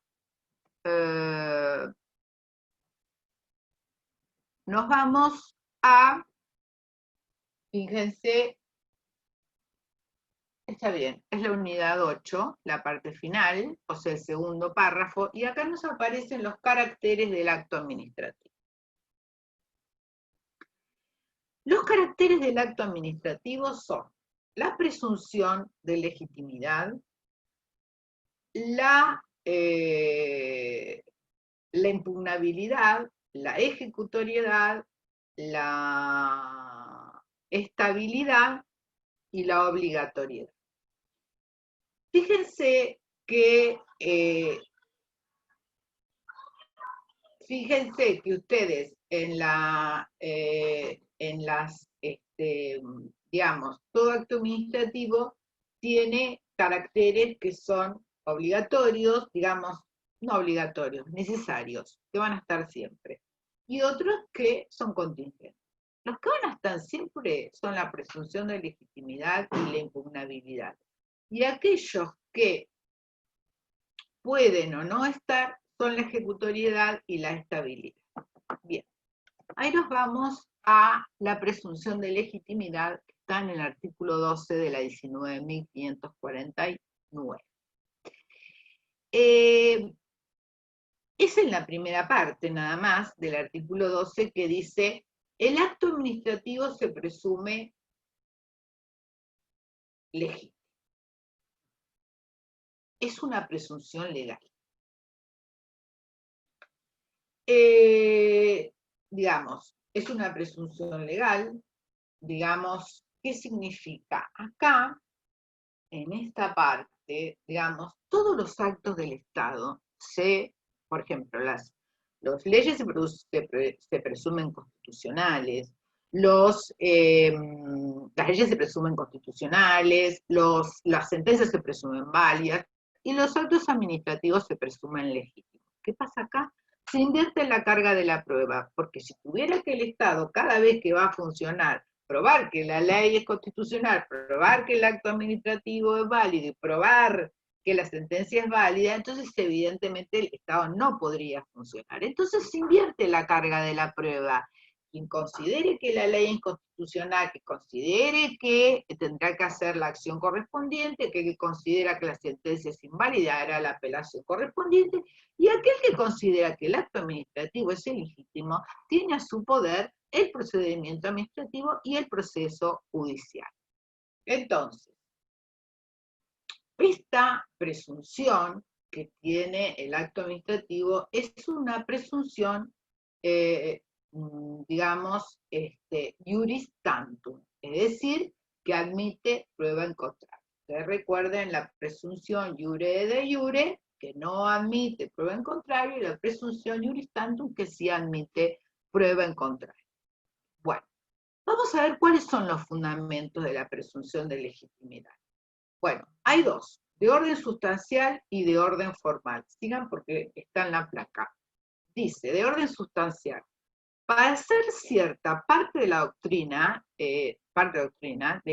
fíjense, está bien, es la unidad 8, la parte final, o sea, el segundo párrafo, y acá nos aparecen los caracteres del acto administrativo. Los caracteres del acto administrativo son la presunción de legitimidad, la impugnabilidad, la ejecutoriedad, la estabilidad y la obligatoriedad. Fíjense que ustedes en las, digamos, todo acto administrativo tiene caracteres que son obligatorios, digamos, no obligatorios, necesarios, que van a estar siempre, y otros que son contingentes. Los que van a estar siempre son la presunción de legitimidad y la impugnabilidad. Y aquellos que pueden o no estar son la ejecutoriedad y la estabilidad. Bien, ahí nos vamos a la presunción de legitimidad que está en el artículo 12 de la 19.549. Es en la primera parte nada más del artículo 12 que dice: el acto administrativo se presume legítimo. Es una presunción legal. Digamos, es una presunción legal, digamos, ¿qué significa? Acá, en esta parte, digamos, todos los actos del Estado por ejemplo, las leyes se presumen constitucionales, las leyes se presumen constitucionales, las sentencias se presumen válidas, y los actos administrativos se presumen legítimos. ¿Qué pasa acá? Se invierte la carga de la prueba, porque si tuviera que el Estado, cada vez que va a funcionar, probar que la ley es constitucional, probar que el acto administrativo es válido y probar que la sentencia es válida, entonces evidentemente el Estado no podría funcionar. Entonces se invierte la carga de la prueba. Quien considere que la ley es inconstitucional, que considere que tendrá que hacer la acción correspondiente, que considera que la sentencia es inválida, hará la apelación correspondiente, y aquel que considera que el acto administrativo es ilegítimo, tiene a su poder el procedimiento administrativo y el proceso judicial. Entonces, esta presunción que tiene el acto administrativo es una presunción, digamos, iuris tantum, es decir, que admite prueba en contrario. Ustedes recuerden la presunción iure de iure, que no admite prueba en contrario, y la presunción iuris tantum, que sí admite prueba en contrario. Bueno, vamos a ver cuáles son los fundamentos de la presunción de legitimidad. Bueno, hay dos, de orden sustancial y de orden formal. Sigan porque está en la placa. Dice, de orden sustancial, para hacer cierta parte de la doctrina, de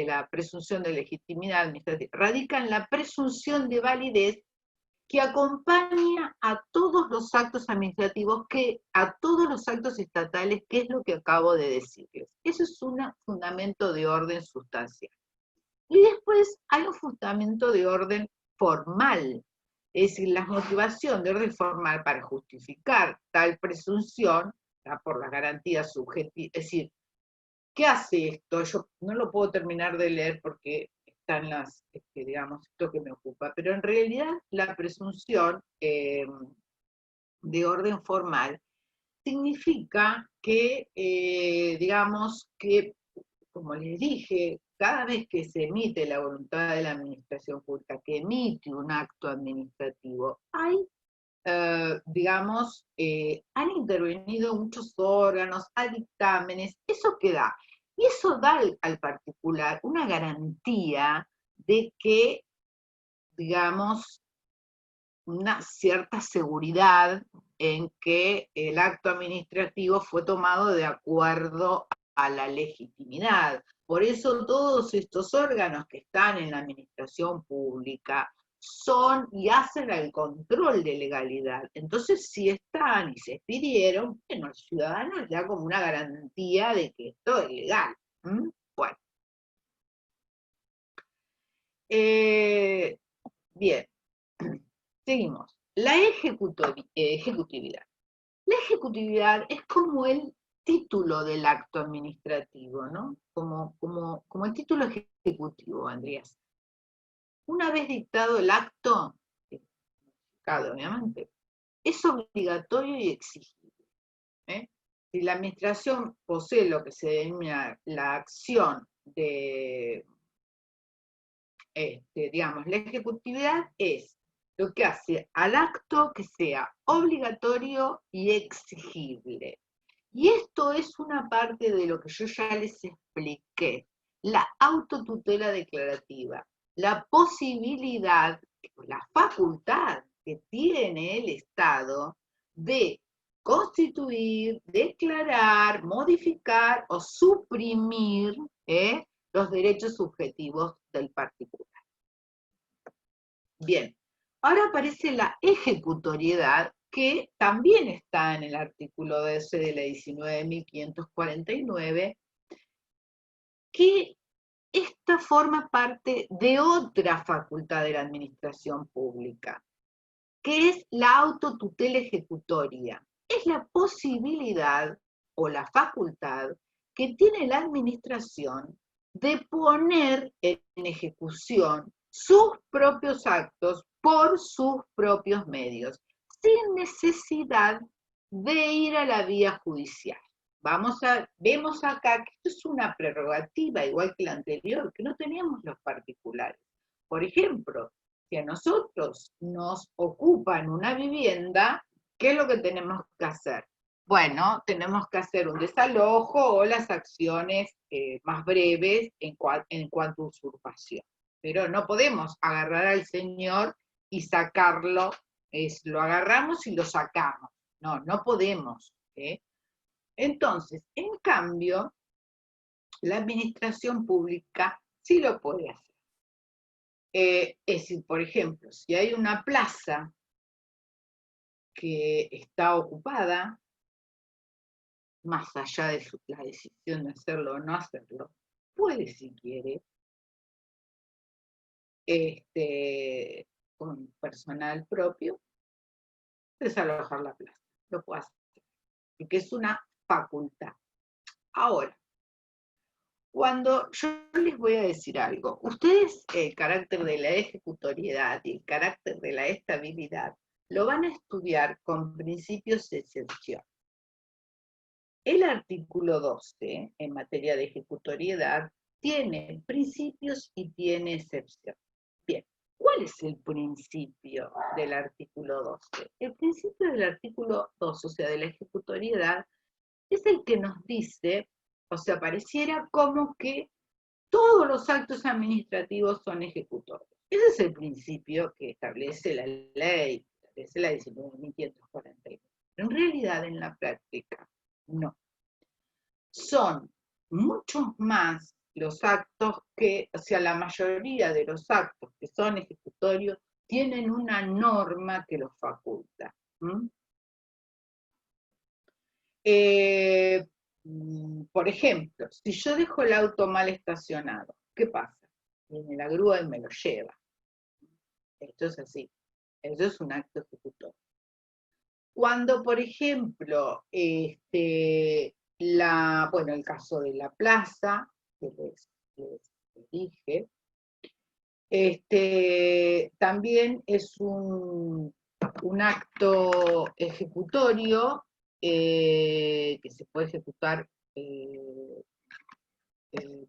la presunción de legitimidad administrativa, radica en la presunción de validez que acompaña a todos los actos administrativos, a todos los actos estatales, que es lo que acabo de decirles. Eso es un fundamento de orden sustancial. Y después hay un fundamento de orden formal, es decir, la motivación de orden formal para justificar tal presunción, por las garantías subjetivas, es decir, ¿qué hace esto? Yo no lo puedo terminar de leer porque están digamos, esto que me ocupa, pero en realidad la presunción de orden formal significa que, digamos, que, como les dije, cada vez que se emite la voluntad de la administración pública, que emite un acto administrativo, hay, digamos, han intervenido muchos órganos, hay dictámenes, ¿eso qué da? Y eso da al particular una garantía de que, digamos, una cierta seguridad en que el acto administrativo fue tomado de acuerdo a la legitimidad. Por eso todos estos órganos que están en la administración pública son y hacen el control de legalidad. Entonces, si están y se expidieron, bueno, el ciudadano ya como una garantía de que esto es legal. Bueno. Bien. Seguimos. La ejecutividad. La ejecutividad es como el título del acto administrativo, ¿no? Como el título ejecutivo, Andreas. Una vez dictado el acto, obviamente, es obligatorio y exigible. Si la administración posee lo que se denomina la acción de, digamos, la ejecutividad es lo que hace al acto que sea obligatorio y exigible. Y esto es una parte de lo que yo ya les expliqué, la autotutela declarativa, la posibilidad, la facultad que tiene el Estado de constituir, declarar, modificar o suprimir los derechos subjetivos del particular. Bien, ahora aparece la ejecutoriedad, que también está en el artículo 12 de la 19.549, que esta forma parte de otra facultad de la administración pública, que es la autotutela ejecutoria. Es la posibilidad o la facultad que tiene la administración de poner en ejecución sus propios actos por sus propios medios, sin necesidad de ir a la vía judicial. Vemos acá que esto es una prerrogativa, igual que la anterior, que no teníamos los particulares. Por ejemplo, si a nosotros nos ocupan una vivienda, ¿qué es lo que tenemos que hacer? Bueno, tenemos que hacer un desalojo o las acciones más breves en cuanto a usurpación. Pero no podemos agarrar al señor y sacarlo, lo agarramos y lo sacamos. No, no podemos. Entonces, en cambio, la administración pública sí lo puede hacer. Es decir, por ejemplo, si hay una plaza que está ocupada, más allá de la decisión de hacerlo o no hacerlo, puede, si quiere, con personal propio, desalojar la plaza. Lo puede hacer, porque es una facultad. Ahora, cuando yo les voy a decir algo, ustedes el carácter de la ejecutoriedad y el carácter de la estabilidad lo van a estudiar con principios de excepción. El artículo 12, en materia de ejecutoriedad, tiene principios y tiene excepción. Bien, ¿cuál es el principio del artículo 12? El principio del artículo 12, o sea, de la ejecutoriedad, es el que nos dice, o sea, pareciera como que todos los actos administrativos son ejecutorios. Ese es el principio que establece la ley, establece la 19.549. Pero en realidad, en la práctica, no. Son muchos más los actos que, o sea, la mayoría de los actos que son ejecutorios tienen una norma que los faculta. Por ejemplo, si yo dejo el auto mal estacionado, ¿qué pasa? Viene la grúa y me lo lleva. Esto es así. Eso es un acto ejecutorio. Cuando, por ejemplo, bueno, el caso de la plaza, que les dije, también es un acto ejecutorio que se puede ejecutar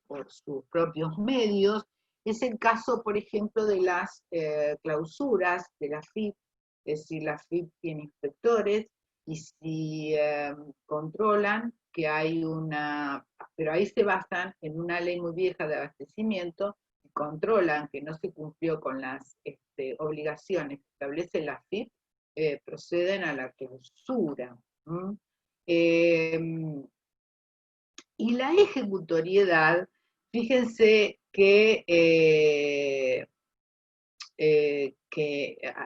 por sus propios medios. Es el caso, por ejemplo, de las clausuras de la FIP, es decir, la FIP tiene inspectores y si controlan que hay pero ahí se basan en una ley muy vieja de abastecimiento, y controlan que no se cumplió con las obligaciones que establece la FIP, proceden a la clausura. Y la ejecutoriedad, fíjense que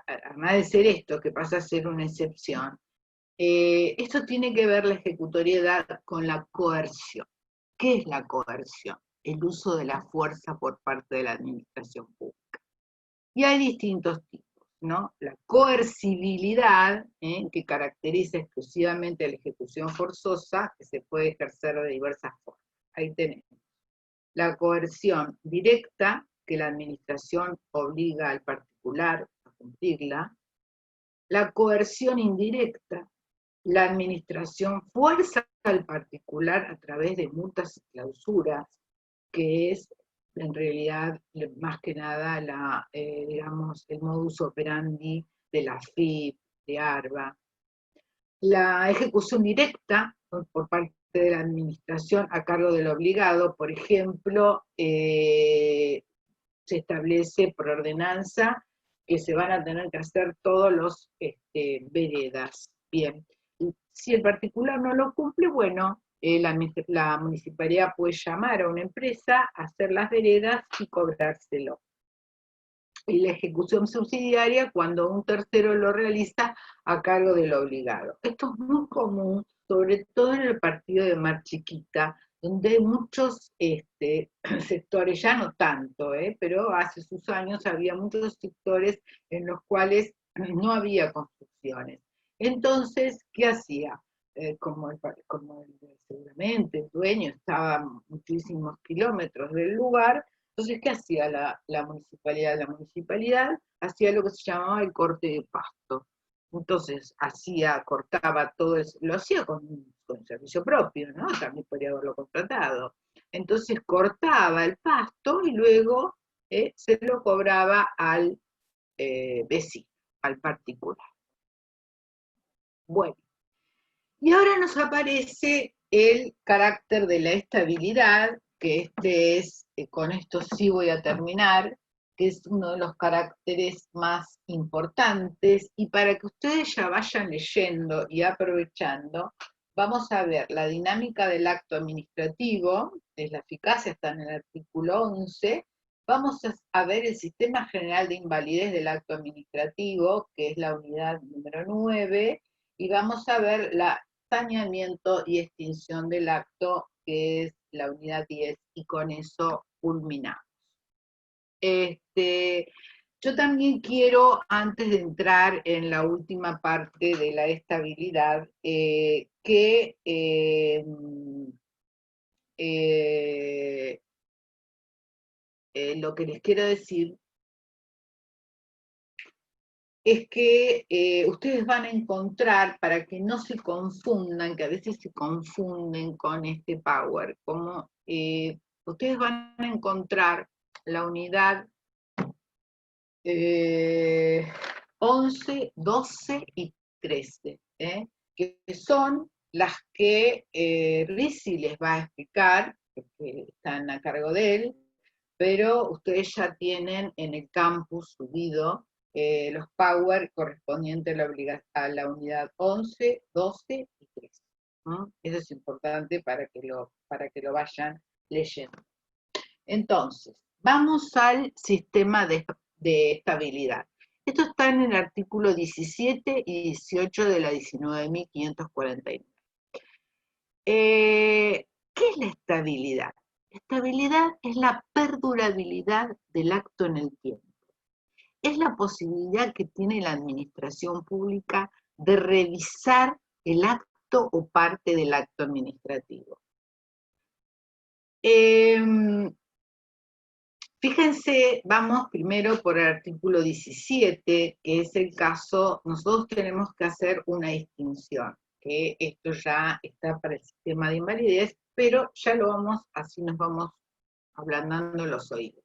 además de ser esto, que pasa a ser una excepción, esto tiene que ver la ejecutoriedad con la coerción. ¿Qué es la coerción? El uso de la fuerza por parte de la administración pública. Y hay distintos tipos. ¿no? La coercibilidad, que caracteriza exclusivamente la ejecución forzosa, que se puede ejercer de diversas formas. Ahí tenemos. La coerción directa, que la administración obliga al particular a cumplirla. La coerción indirecta, la administración fuerza al particular a través de multas y clausuras, que es en realidad más que nada digamos, el modus operandi de la FIP, de ARBA. La ejecución directa por parte de la administración a cargo del obligado, por ejemplo, se establece por ordenanza que se van a tener que hacer todos los veredas. Bien, y si el particular no lo cumple, bueno, la municipalidad puede llamar a una empresa, hacer las veredas y cobrárselo. Y la ejecución subsidiaria cuando un tercero lo realiza a cargo del obligado. Esto es muy común, sobre todo en el partido de Mar Chiquita, donde hay muchos sectores, ya no tanto, pero hace sus años había muchos sectores en los cuales no había construcciones. Entonces, ¿qué hacía? Seguramente el dueño estaba a muchísimos kilómetros del lugar. Entonces, ¿qué hacía la municipalidad? La municipalidad hacía lo que se llamaba el corte de pasto. Entonces, cortaba todo eso, lo hacía con servicio propio, ¿no? También podría haberlo contratado. Entonces, cortaba el pasto y luego se lo cobraba al vecino, al particular. Bueno, y ahora nos aparece el carácter de la estabilidad, que con esto sí voy a terminar, que es uno de los caracteres más importantes, y para que ustedes ya vayan leyendo y aprovechando, vamos a ver la dinámica del acto administrativo, es la eficacia, está en el artículo 11, vamos a ver el sistema general de invalidez del acto administrativo, que es la unidad número 9, y vamos a ver la saneamiento y extinción del acto, que es la unidad 10, y con eso culminamos. Yo también quiero, antes de entrar en la última parte de la estabilidad, lo que les quiero decir es que ustedes van a encontrar, para que no se confundan, que a veces se confunden con este Power, como ustedes van a encontrar la unidad 11, 12 y 13, que son las que Rizzi les va a explicar, porque están a cargo de él, pero ustedes ya tienen en el campus subido los Power correspondientes a la unidad 11, 12 y 13. Eso es importante para que lo vayan leyendo. Entonces, vamos al sistema de estabilidad. Esto está en el artículo 17 y 18 de la 19.549. ¿Qué es la estabilidad? Estabilidad es la perdurabilidad del acto en el tiempo. Es la posibilidad que tiene la administración pública de revisar el acto o parte del acto administrativo. Fíjense, vamos primero por el artículo 17, que es el caso, nosotros tenemos que hacer una distinción, que esto ya está para el sistema de invalidez, pero ya así nos vamos ablandando los oídos.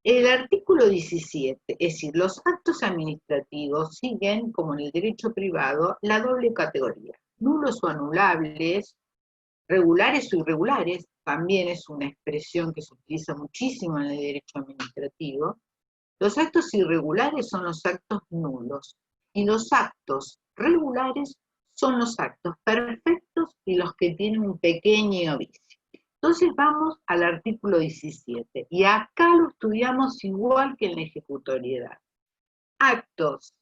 El artículo 17, es decir, los actos administrativos siguen, como en el derecho privado, la doble categoría, nulos o anulables, regulares o irregulares, también es una expresión que se utiliza muchísimo en el derecho administrativo. Los actos irregulares son los actos nulos, y los actos regulares son los actos perfectos y los que tienen un pequeño vicio. Entonces vamos al artículo 17, y acá lo estudiamos igual que en la ejecutoriedad. Actos,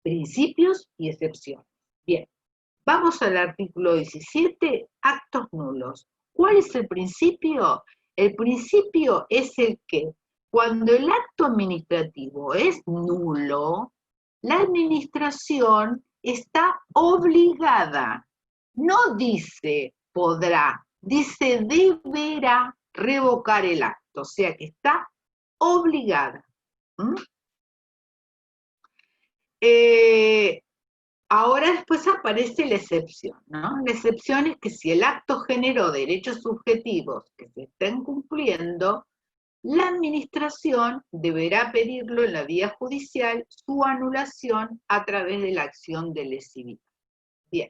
principios y excepciones. Bien, vamos al artículo 17, actos nulos. ¿Cuál es el principio? El principio es el que cuando el acto administrativo es nulo, la administración está obligada. No dice podrá, dice deberá revocar el acto, o sea que está obligada. Ahora después aparece la excepción, ¿no? La excepción es que si el acto generó derechos subjetivos que se estén cumpliendo, la administración deberá pedirlo en la vía judicial su anulación a través de la acción de lesividad. Bien,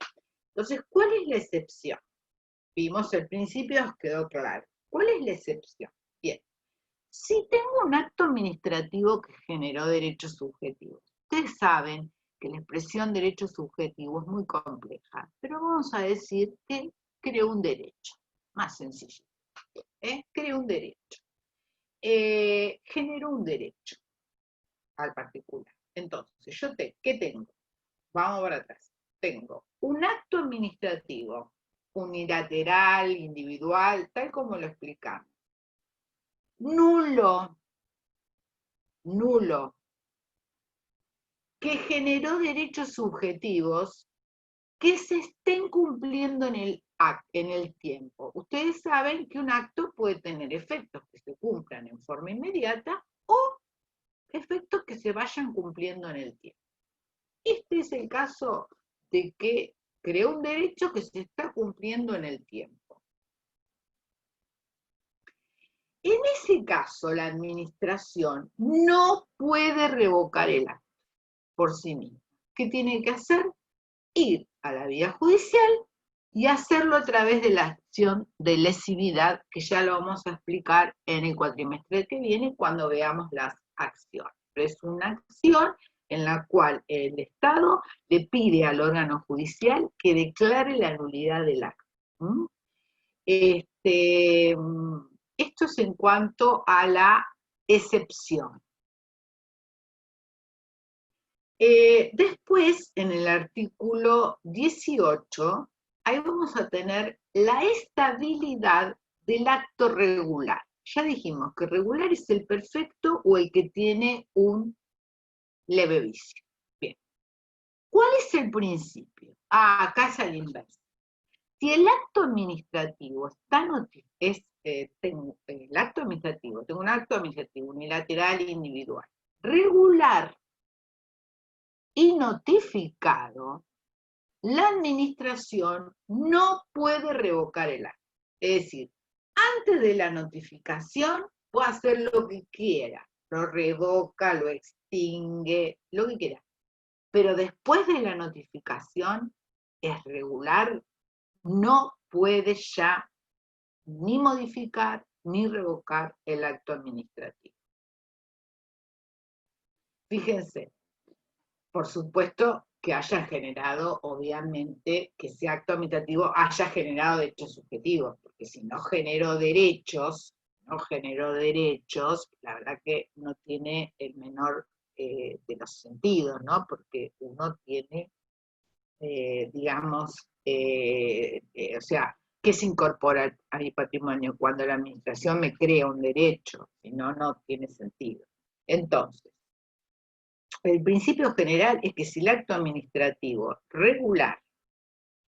entonces, ¿cuál es la excepción? Vimos el principio, os quedó claro. ¿Cuál es la excepción? Bien, si tengo un acto administrativo que generó derechos subjetivos, ustedes saben que la expresión derecho subjetivo es muy compleja, pero vamos a decir que creo un derecho, más sencillo. Creo un derecho. Genero un derecho al particular. Entonces, ¿qué tengo? Vamos para atrás. Tengo un acto administrativo unilateral, individual, tal como lo explicamos. Nulo, que generó derechos subjetivos que se estén cumpliendo en el tiempo. Ustedes saben que un acto puede tener efectos que se cumplan en forma inmediata o efectos que se vayan cumpliendo en el tiempo. Este es el caso de que creó un derecho que se está cumpliendo en el tiempo. En ese caso, la administración no puede revocar el acto por sí misma. ¿Qué tiene que hacer? Ir a la vía judicial y hacerlo a través de la acción de lesividad, que ya lo vamos a explicar en el cuatrimestre que viene cuando veamos las acciones. Pero es una acción en la cual el Estado le pide al órgano judicial que declare la nulidad del acto. Esto es en cuanto a la excepción. Después, en el artículo 18, ahí vamos a tener la estabilidad del acto regular. Ya dijimos que regular es el perfecto o el que tiene un leve vicio. Bien. ¿Cuál es el principio? Acá es al inverso. Si el acto administrativo tengo un acto administrativo unilateral e individual, regular y notificado, la administración no puede revocar el acto. Es decir, antes de la notificación puede hacer lo que quiera, lo revoca, lo extingue, lo que quiera. Pero después de la notificación es regular, no puede ya ni modificar ni revocar el acto administrativo. Fíjense, por supuesto que haya generado, obviamente, que ese acto administrativo haya generado derechos subjetivos, porque si no generó derechos, la verdad que no tiene el menor de los sentidos, ¿no? Porque uno tiene, o sea, ¿qué se incorpora a mi patrimonio cuando la administración me crea un derecho? Si no, no tiene sentido. Entonces, el principio general es que si el acto administrativo regular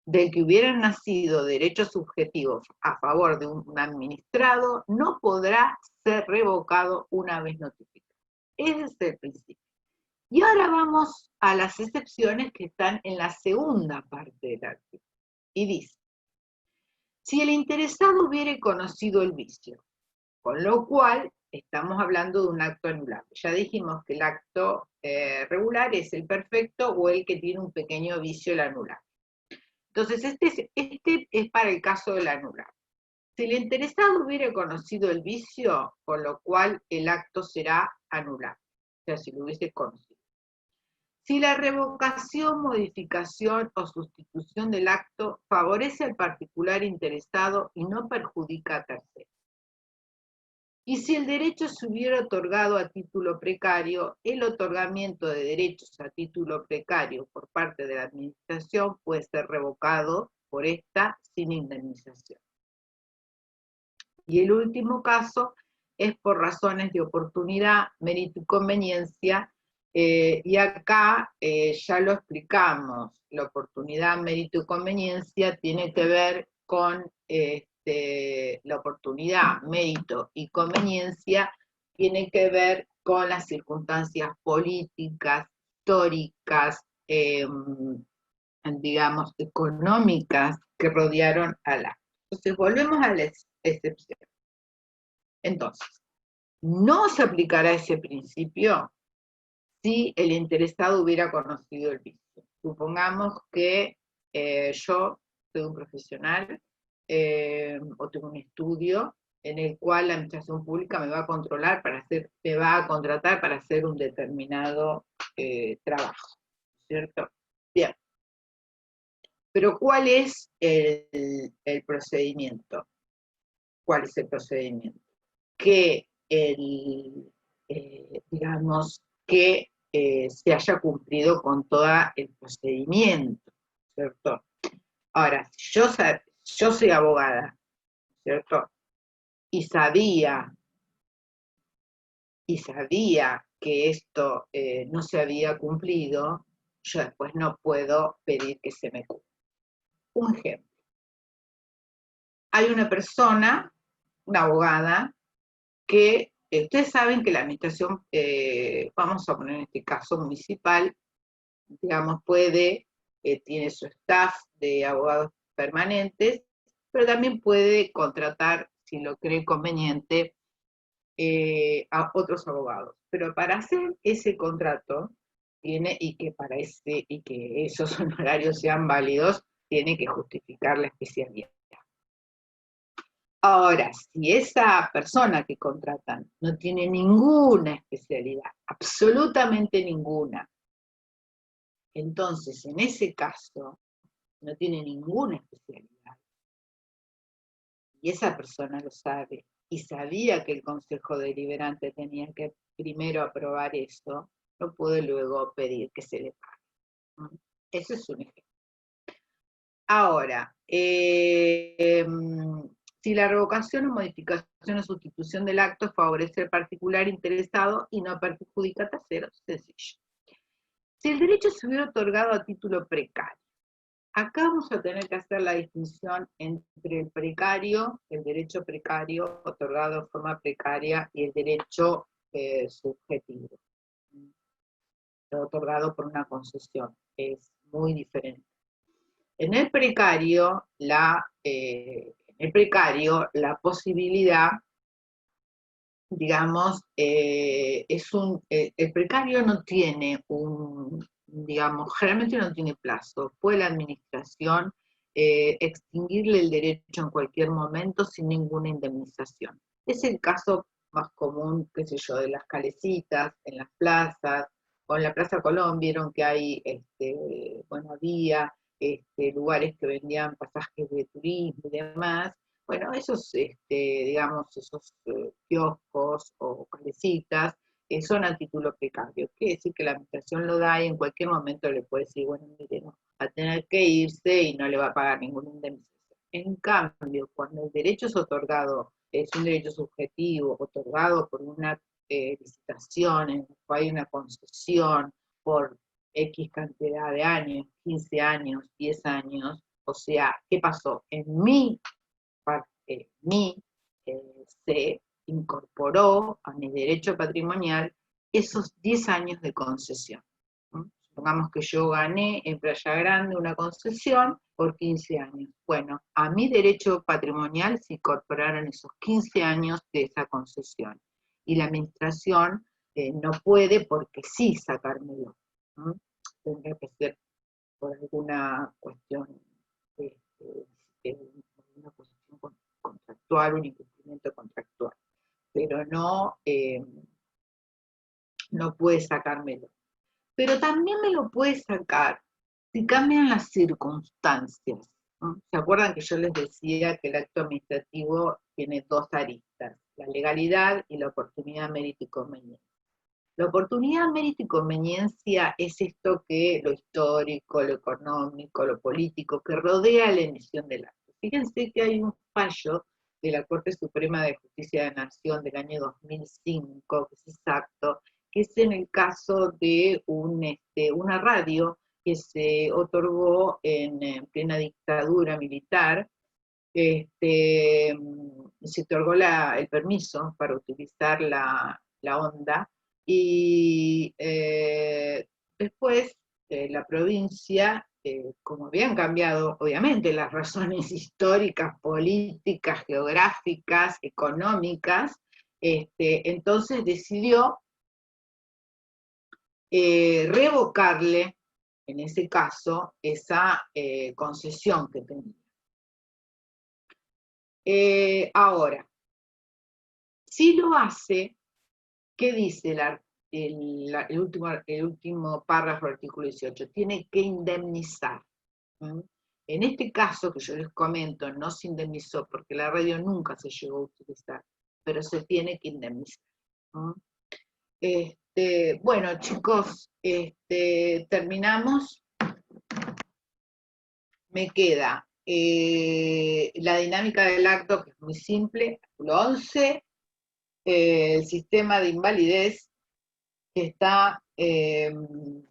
del que hubieran nacido derechos subjetivos a favor de un administrado no podrá ser revocado una vez notificado. Ese es el principio. Y ahora vamos a las excepciones que están en la segunda parte del artículo. Y dice, si el interesado hubiere conocido el vicio, con lo cual estamos hablando de un acto anulable. Ya dijimos que el acto regular es el perfecto o el que tiene un pequeño vicio, el anulable. Entonces, este es para el caso del anulable. Si el interesado hubiera conocido el vicio, con lo cual el acto será anulable. O sea, si lo hubiese conocido. Si la revocación, modificación o sustitución del acto favorece al particular interesado y no perjudica a terceros. Y si el derecho se hubiera otorgado a título precario, el otorgamiento de derechos a título precario por parte de la administración puede ser revocado por esta sin indemnización. Y el último caso es por razones de oportunidad, mérito y conveniencia, y acá ya lo explicamos, la oportunidad, mérito y conveniencia tiene que ver con la oportunidad, mérito y conveniencia, tiene que ver con las circunstancias políticas, históricas, digamos, económicas que rodearon al acto. Entonces, volvemos a la excepción. Entonces, no se aplicará ese principio si el interesado hubiera conocido el vicio. Supongamos que yo soy un profesional o tengo un estudio en el cual la administración pública me va a controlar me va a contratar para hacer un determinado trabajo, ¿cierto? Bien. Pero ¿cuál es el procedimiento? ¿Cuál es el procedimiento? Que digamos, que se haya cumplido con todo el procedimiento, ¿cierto? Ahora, si yo soy abogada, ¿cierto? Y sabía que esto no se había cumplido, yo después no puedo pedir que se me cumpla. Un ejemplo. Hay una persona, una abogada, que ustedes saben que la administración, vamos a poner en este caso municipal, digamos, tiene su staff de abogados permanentes, pero también puede contratar, si lo cree conveniente, a otros abogados. Pero para hacer ese contrato, y que esos honorarios sean válidos, tiene que justificar la especialidad. Ahora, si esa persona que contratan no tiene ninguna especialidad, absolutamente ninguna, entonces en ese caso no tiene ninguna especialidad, y esa persona lo sabe, y sabía que el Consejo Deliberante tenía que primero aprobar eso, no puede luego pedir que se le pague. Ese es un ejemplo. Ahora, si la revocación o modificación o sustitución del acto favorece al particular interesado y no perjudica a terceros, sencillo. Si el derecho se hubiera otorgado a título precario, acá vamos a tener que hacer la distinción entre el precario, el derecho precario otorgado de forma precaria, y el derecho subjetivo, otorgado por una concesión. Es muy diferente. En el precario, la posibilidad, digamos, el precario no tiene digamos, generalmente no tiene plazo. Puede la administración extinguirle el derecho en cualquier momento sin ninguna indemnización. Es el caso más común, qué sé yo, de las calecitas, en las plazas, o en la Plaza Colón, vieron que hay, había lugares que vendían pasajes de turismo y demás. Bueno, esos, digamos, esos kioscos o calecitas son a título precario. Quiere decir que la administración lo da y en cualquier momento le puede decir, bueno, mire, no, va a tener que irse y no le va a pagar ninguna indemnización. En cambio, cuando el derecho es otorgado, es un derecho subjetivo, otorgado por una licitación, en la cual hay una concesión por X cantidad de años, 15 años, 10 años, o sea, ¿qué pasó? Se incorporó a mi derecho patrimonial esos 10 años de concesión. Supongamos que yo gané en Playa Grande una concesión por 15 años. Bueno, a mi derecho patrimonial se incorporaron esos 15 años de esa concesión. Y la administración no puede porque sí sacármelo. Tendría que ser por alguna cuestión, una cuestión contractual, un incumplimiento contractual, pero no puede sacármelo. Pero también me lo puede sacar si cambian las circunstancias. ¿Se acuerdan que yo les decía que el acto administrativo tiene dos aristas, la legalidad y la oportunidad, mérito y conveniencia? La oportunidad, mérito y conveniencia es esto que lo histórico, lo económico, lo político, que rodea la emisión del acto. Fíjense que hay un fallo de la Corte Suprema de Justicia de la Nación del año 2005, que es exacto, que es en el caso de una radio que se otorgó en plena dictadura militar. Se otorgó el permiso para utilizar la onda, y después la provincia, como habían cambiado obviamente las razones históricas, políticas, geográficas, económicas, entonces decidió revocarle, en ese caso, esa concesión que tenía. Ahora, si lo hace, ¿qué dice el último párrafo del artículo 18? Tiene que indemnizar. En este caso, que yo les comento, no se indemnizó porque la radio nunca se llegó a utilizar, pero se tiene que indemnizar. Bueno, chicos, terminamos. Me queda la dinámica del acto, que es muy simple, artículo 11, el sistema de invalidez, que está en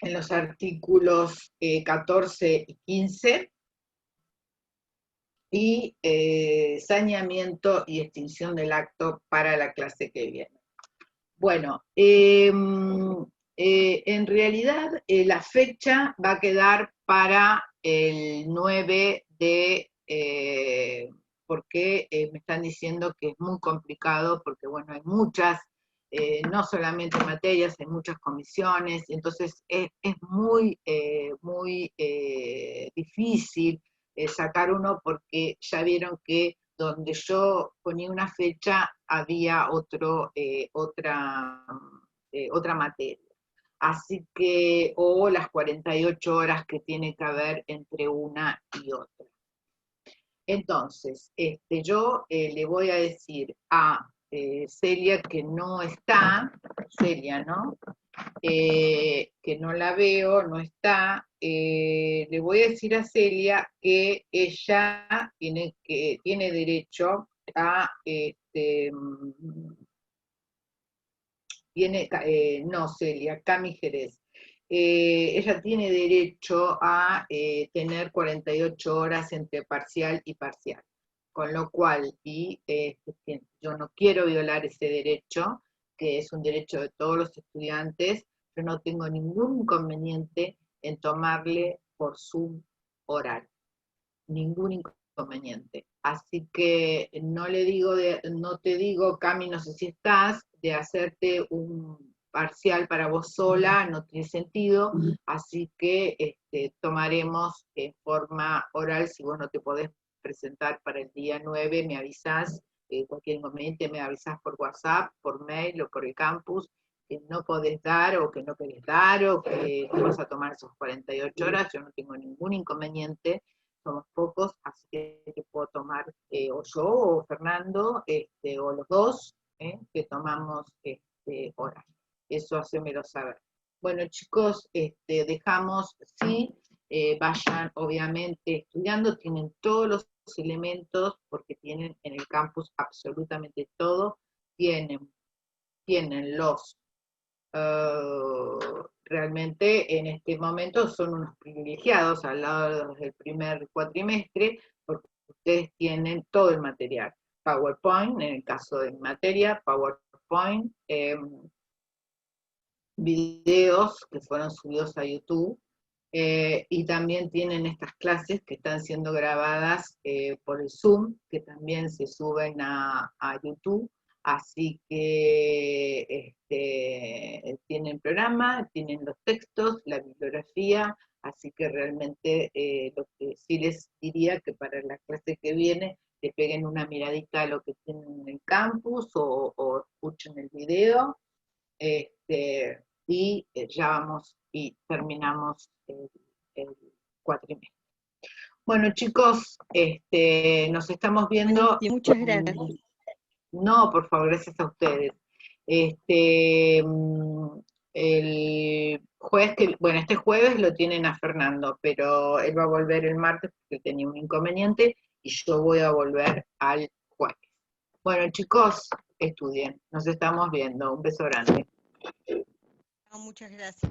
los artículos 14 y 15, y saneamiento y extinción del acto para la clase que viene. Bueno, en realidad la fecha va a quedar para el 9 de... porque me están diciendo que es muy complicado, porque bueno, hay muchas, no solamente materias, hay muchas comisiones, entonces es muy, muy difícil sacar uno, porque ya vieron que donde yo ponía una fecha había otra materia. Así que, o las 48 horas que tiene que haber entre una y otra. Entonces, yo le voy a decir a Celia, que no está, Celia, ¿no? Que no la veo, no está, le voy a decir a Celia que ella tiene derecho a, no Celia, Cami Jerez, ella tiene derecho a tener 48 horas entre parcial y parcial, con lo cual, yo no quiero violar ese derecho, que es un derecho de todos los estudiantes. Yo no tengo ningún inconveniente en tomarle por Zoom oral, ningún inconveniente. Así que no te digo, Cami, no sé si estás, de hacerte un parcial para vos sola, no tiene sentido, así que tomaremos en forma oral. Si vos no te podés presentar para el día 9, me avisás, cualquier inconveniente me avisás por WhatsApp, por mail o por el campus, que no podés dar o que no querés dar, o que te vas a tomar esos 48 horas, yo no tengo ningún inconveniente. Somos pocos, así que puedo tomar o yo o Fernando, o los dos, que tomamos horas. Eso hacémelo saber. Bueno, chicos, dejamos, sí, vayan obviamente estudiando, tienen todos los elementos, porque tienen en el campus absolutamente todo, tienen los... realmente en este momento son unos privilegiados al lado del primer cuatrimestre, porque ustedes tienen todo el material. PowerPoint, en el caso de materia, PowerPoint, videos que fueron subidos a YouTube, y también tienen estas clases que están siendo grabadas por el Zoom, que también se suben a YouTube. Así que tienen programa, tienen los textos, la bibliografía, así que realmente lo que sí les diría, que para la clase que viene le peguen una miradita a lo que tienen en el campus, o escuchen el video, y ya vamos y terminamos el cuatrimestre. Bueno, chicos, nos estamos viendo. Muchas gracias. No, por favor, gracias a ustedes. El jueves este jueves lo tienen a Fernando, pero él va a volver el martes porque tenía un inconveniente, y yo voy a volver al jueves. Bueno, chicos, estudien. Nos estamos viendo. Un beso grande. Muchas gracias.